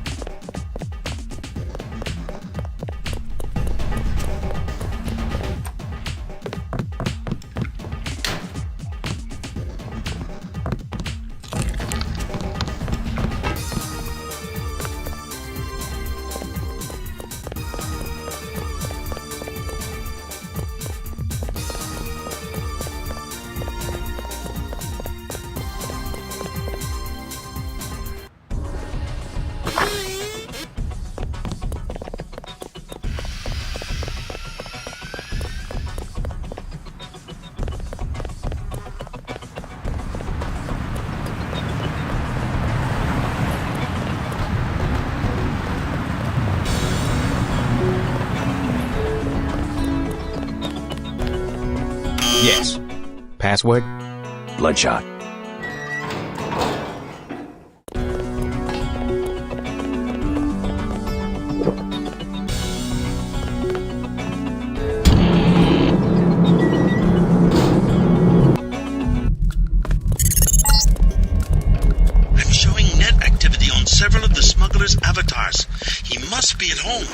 Yes. Password? Bloodshot. I'm showing net activity on several of the smuggler's avatars. He must be at home.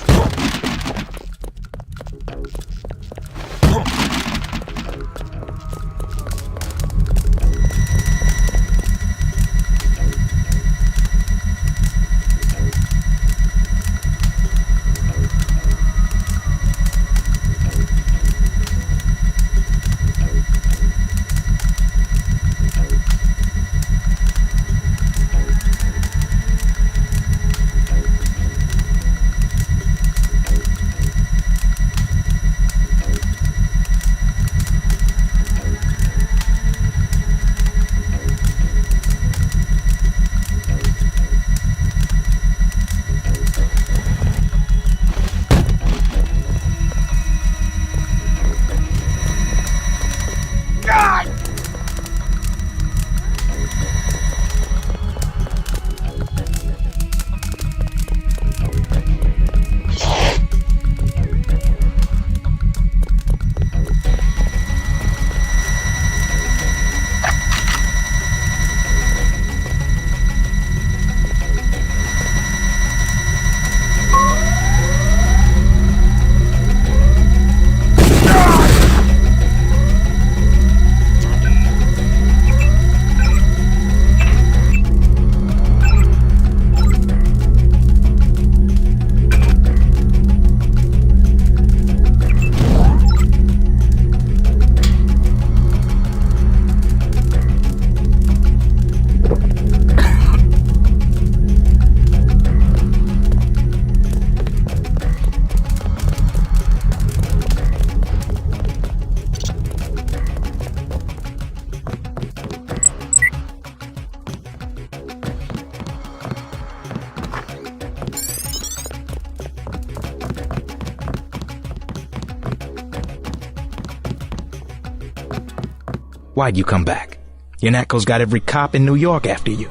Why'd you come back? Yanatko's got every cop in New York after you.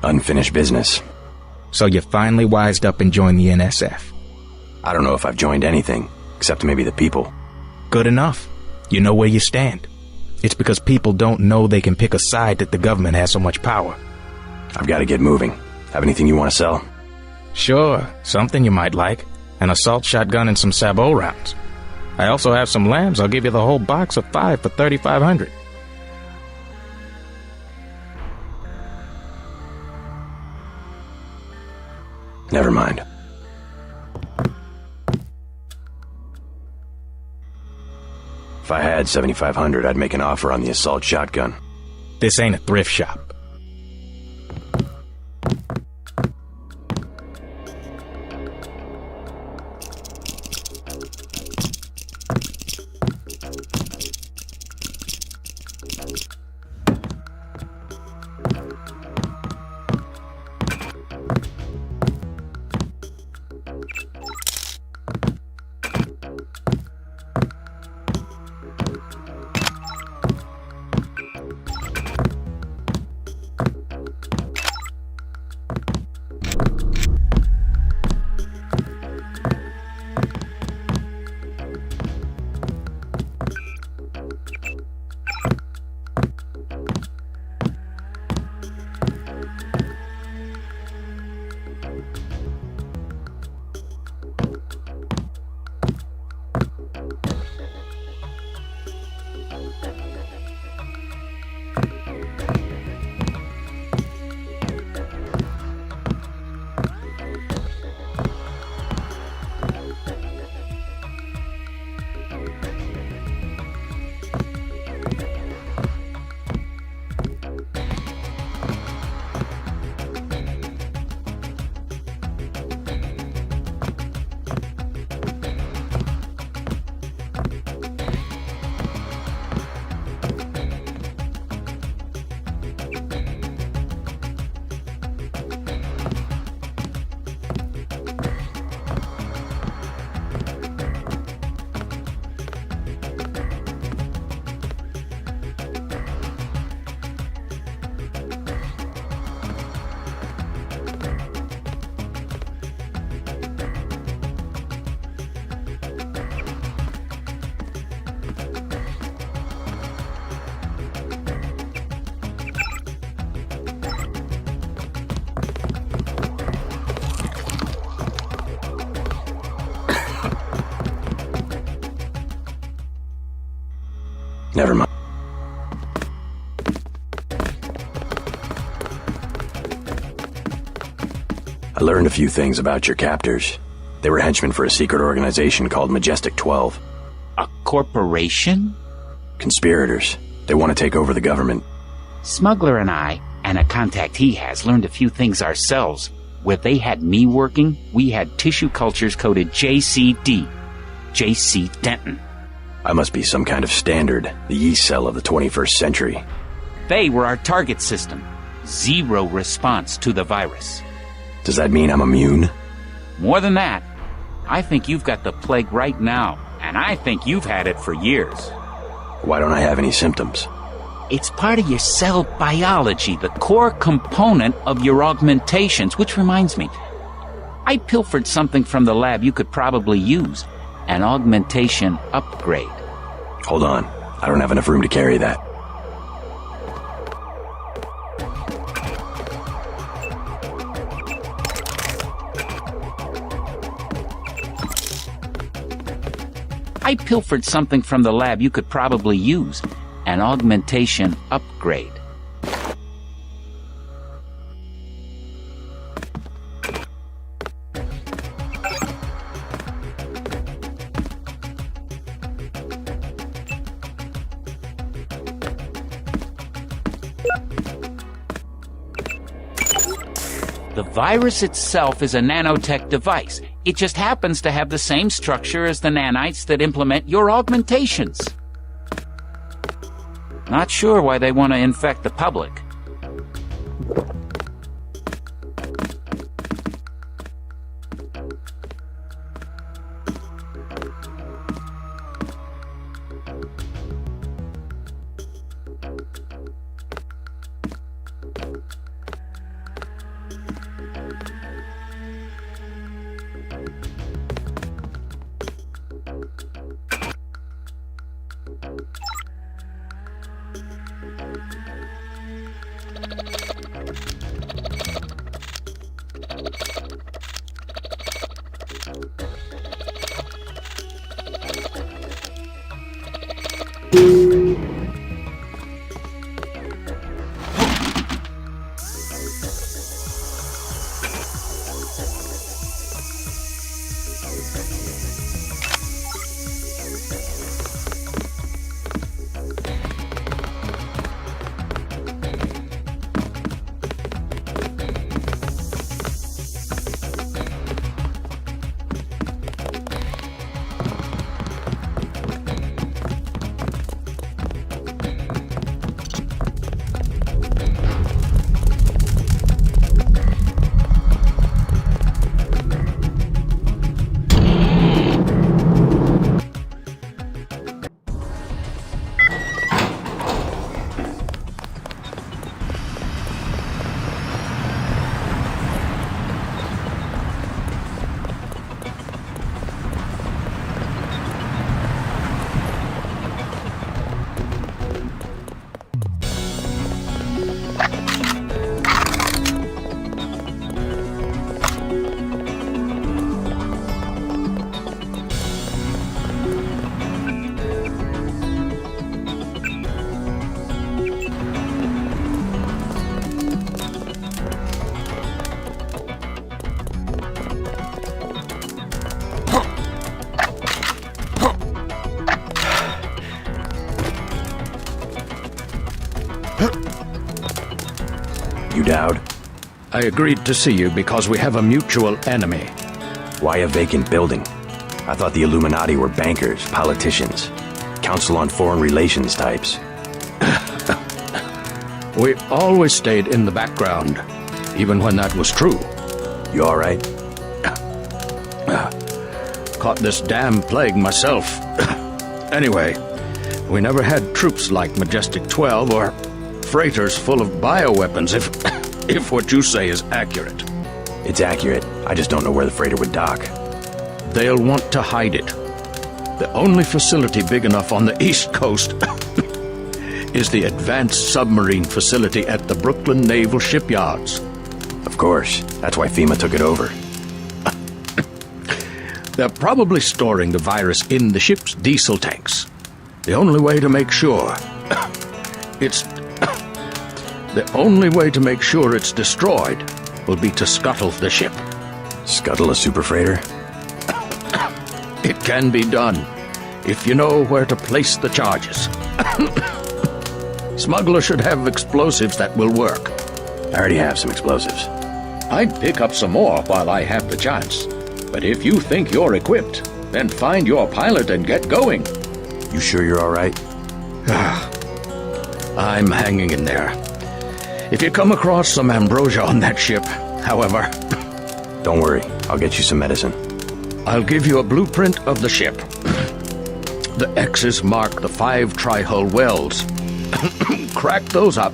Unfinished business. So you finally wised up and joined the NSF. I don't know if I've joined anything, except maybe the people. Good enough. You know where you stand. It's because people don't know they can pick a side that the government has so much power. I've got to get moving. Have anything you want to sell? Sure, something you might like. An assault shotgun and some sabot rounds. I also have some lambs. I'll give you the whole box of 5 for $3,500. Never mind. If I had $7,500, I'd make an offer on the assault shotgun. This ain't a thrift shop. Never mind. I learned a few things about your captors. They were henchmen for a secret organization called Majestic 12. A corporation? Conspirators. They want to take over the government. Smuggler and I, and a contact he has, learned a few things ourselves. Where they had me working, we had tissue cultures coded JCD. J.C. Denton. I must be some kind of standard, the yeast cell of the 21st century. They were our target system. Zero response to the virus. Does that mean I'm immune? More than that, I think you've got the plague right now, and I think you've had it for years. Why don't I have any symptoms? It's part of your cell biology, the core component of your augmentations, which reminds me, I pilfered something from the lab you could probably use. An augmentation upgrade. Hold on. I don't have enough room to carry that. I pilfered something from the lab you could probably use. An augmentation upgrade. The virus itself is a nanotech device. It just happens to have the same structure as the nanites that implement your augmentations. Not sure why they want to infect the public. You Dowd? I agreed to see you because we have a mutual enemy. Why a vacant building? I thought the Illuminati were bankers, politicians, Council on Foreign Relations types. We always stayed in the background, even when that was true. You all right? Caught this damn plague myself. Anyway, we never had troops like Majestic 12 or freighters full of bioweapons, if what you say is accurate. It's accurate. I just don't know where the freighter would dock. They'll want to hide it. The only facility big enough on the East Coast is the Advanced Submarine Facility at the Brooklyn Naval Shipyards. Of course. That's why FEMA took it over. They're probably storing the virus in the ship's diesel tanks. The only way to make sure it's destroyed will be to scuttle the ship. Scuttle a super freighter? It can be done, if you know where to place the charges. Smuggler should have explosives that will work. I already have some explosives. I'd pick up some more while I have the chance. But if you think you're equipped, then find your pilot and get going. You sure you're all right? I'm hanging in there. If you come across some ambrosia on that ship, however... Don't worry, I'll get you some medicine. I'll give you a blueprint of the ship. The X's mark the 5 tri-hull wells. Crack those up.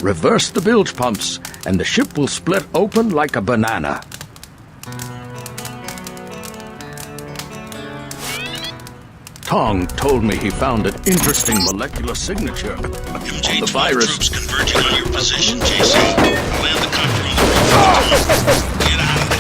Reverse the bilge pumps, and the ship will split open like a banana. Tong told me he found an interesting molecular signature on the virus. Troops converging on your position, JC. Land the copter on the roof. Get out of there.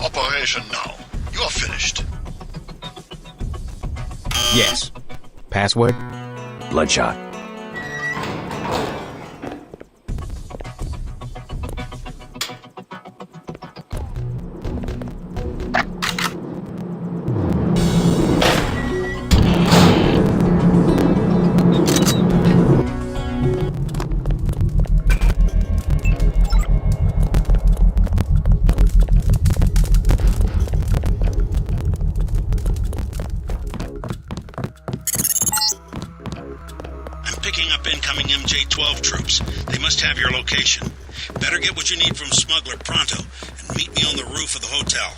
Operation now. You are finished. Yes. Password? Bloodshot. Incoming MJ-12 troops. They must have your location. Better get what you need from Smuggler pronto and meet me on the roof of the hotel.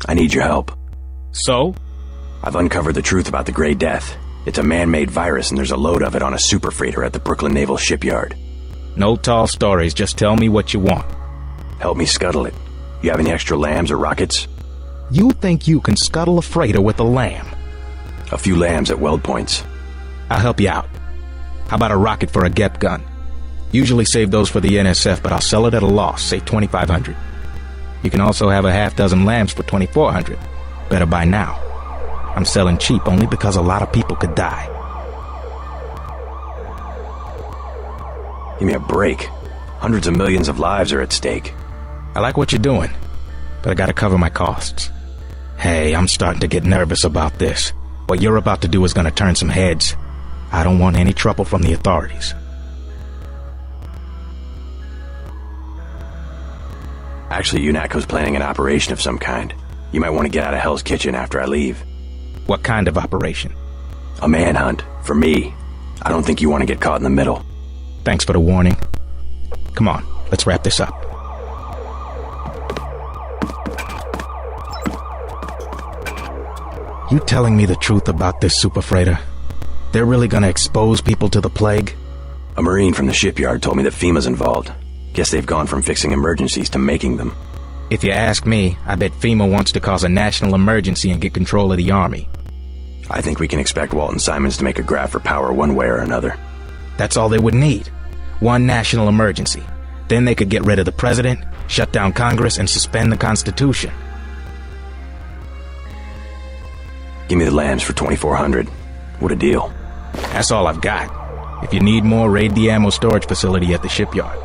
I need your help. So? I've uncovered the truth about the Grey Death. It's a man-made virus and there's a load of it on a super freighter at the Brooklyn Naval Shipyard. No tall stories, just tell me what you want. Help me scuttle it. You have any extra lambs or rockets? You think you can scuttle a freighter with a lamb? A few lambs at weld points. I'll help you out. How about a rocket for a GEP gun? Usually save those for the NSF, but I'll sell it at a loss, say $2,500. You can also have a half dozen lambs for $2,400. Better buy now. I'm selling cheap only because a lot of people could die. Give me a break. Hundreds of millions of lives are at stake. I like what you're doing, but I gotta cover my costs. Hey, I'm starting to get nervous about this. What you're about to do is gonna turn some heads. I don't want any trouble from the authorities. Actually, UNATCO's planning an operation of some kind. You might want to get out of Hell's Kitchen after I leave. What kind of operation? A manhunt. For me. I don't think you want to get caught in the middle. Thanks for the warning. Come on, let's wrap this up. You telling me the truth about this super freighter? They're really gonna expose people to the plague? A Marine from the shipyard told me that FEMA's involved. Guess they've gone from fixing emergencies to making them. If you ask me, I bet FEMA wants to cause a national emergency and get control of the army. I think we can expect Walton Simons to make a grab for power one way or another. That's all they would need. One national emergency. Then they could get rid of the president, shut down Congress, and suspend the Constitution. Give me the lambs for 2,400. What a deal. That's all I've got. If you need more, raid the ammo storage facility at the shipyard.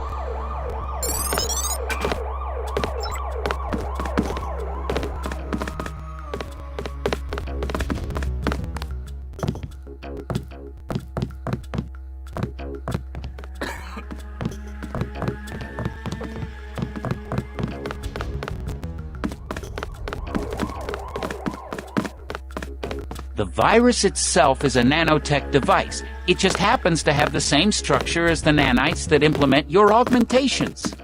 The virus itself is a nanotech device. It just happens to have the same structure as the nanites that implement your augmentations.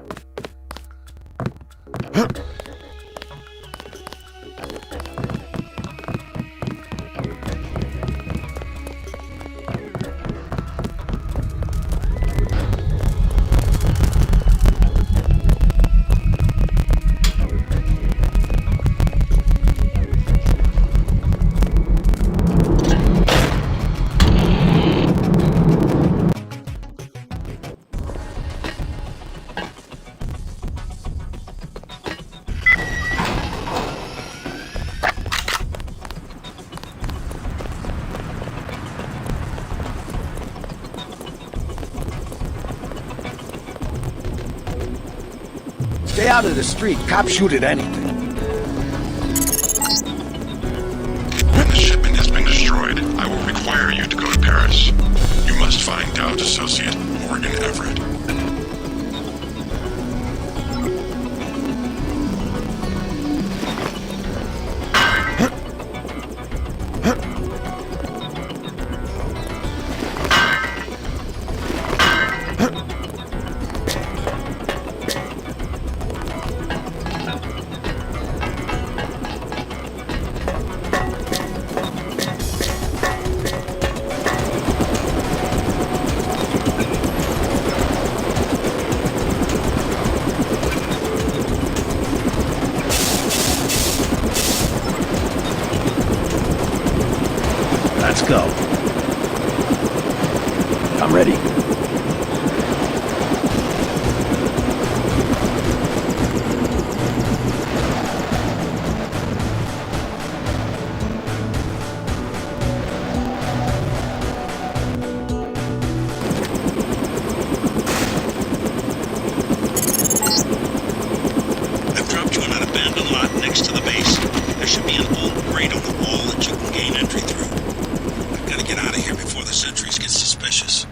Stay out of the street. Cops shoot at anything. When the shipment has been destroyed, I will require you to go to Paris. You must find Dowd's associate, Morgan Everett. Let's go. I'm ready. I've dropped you on an abandoned lot next to the base. There should be an old grate on the wall that you can gain entry through. I've got to get out of here before the sentries get suspicious.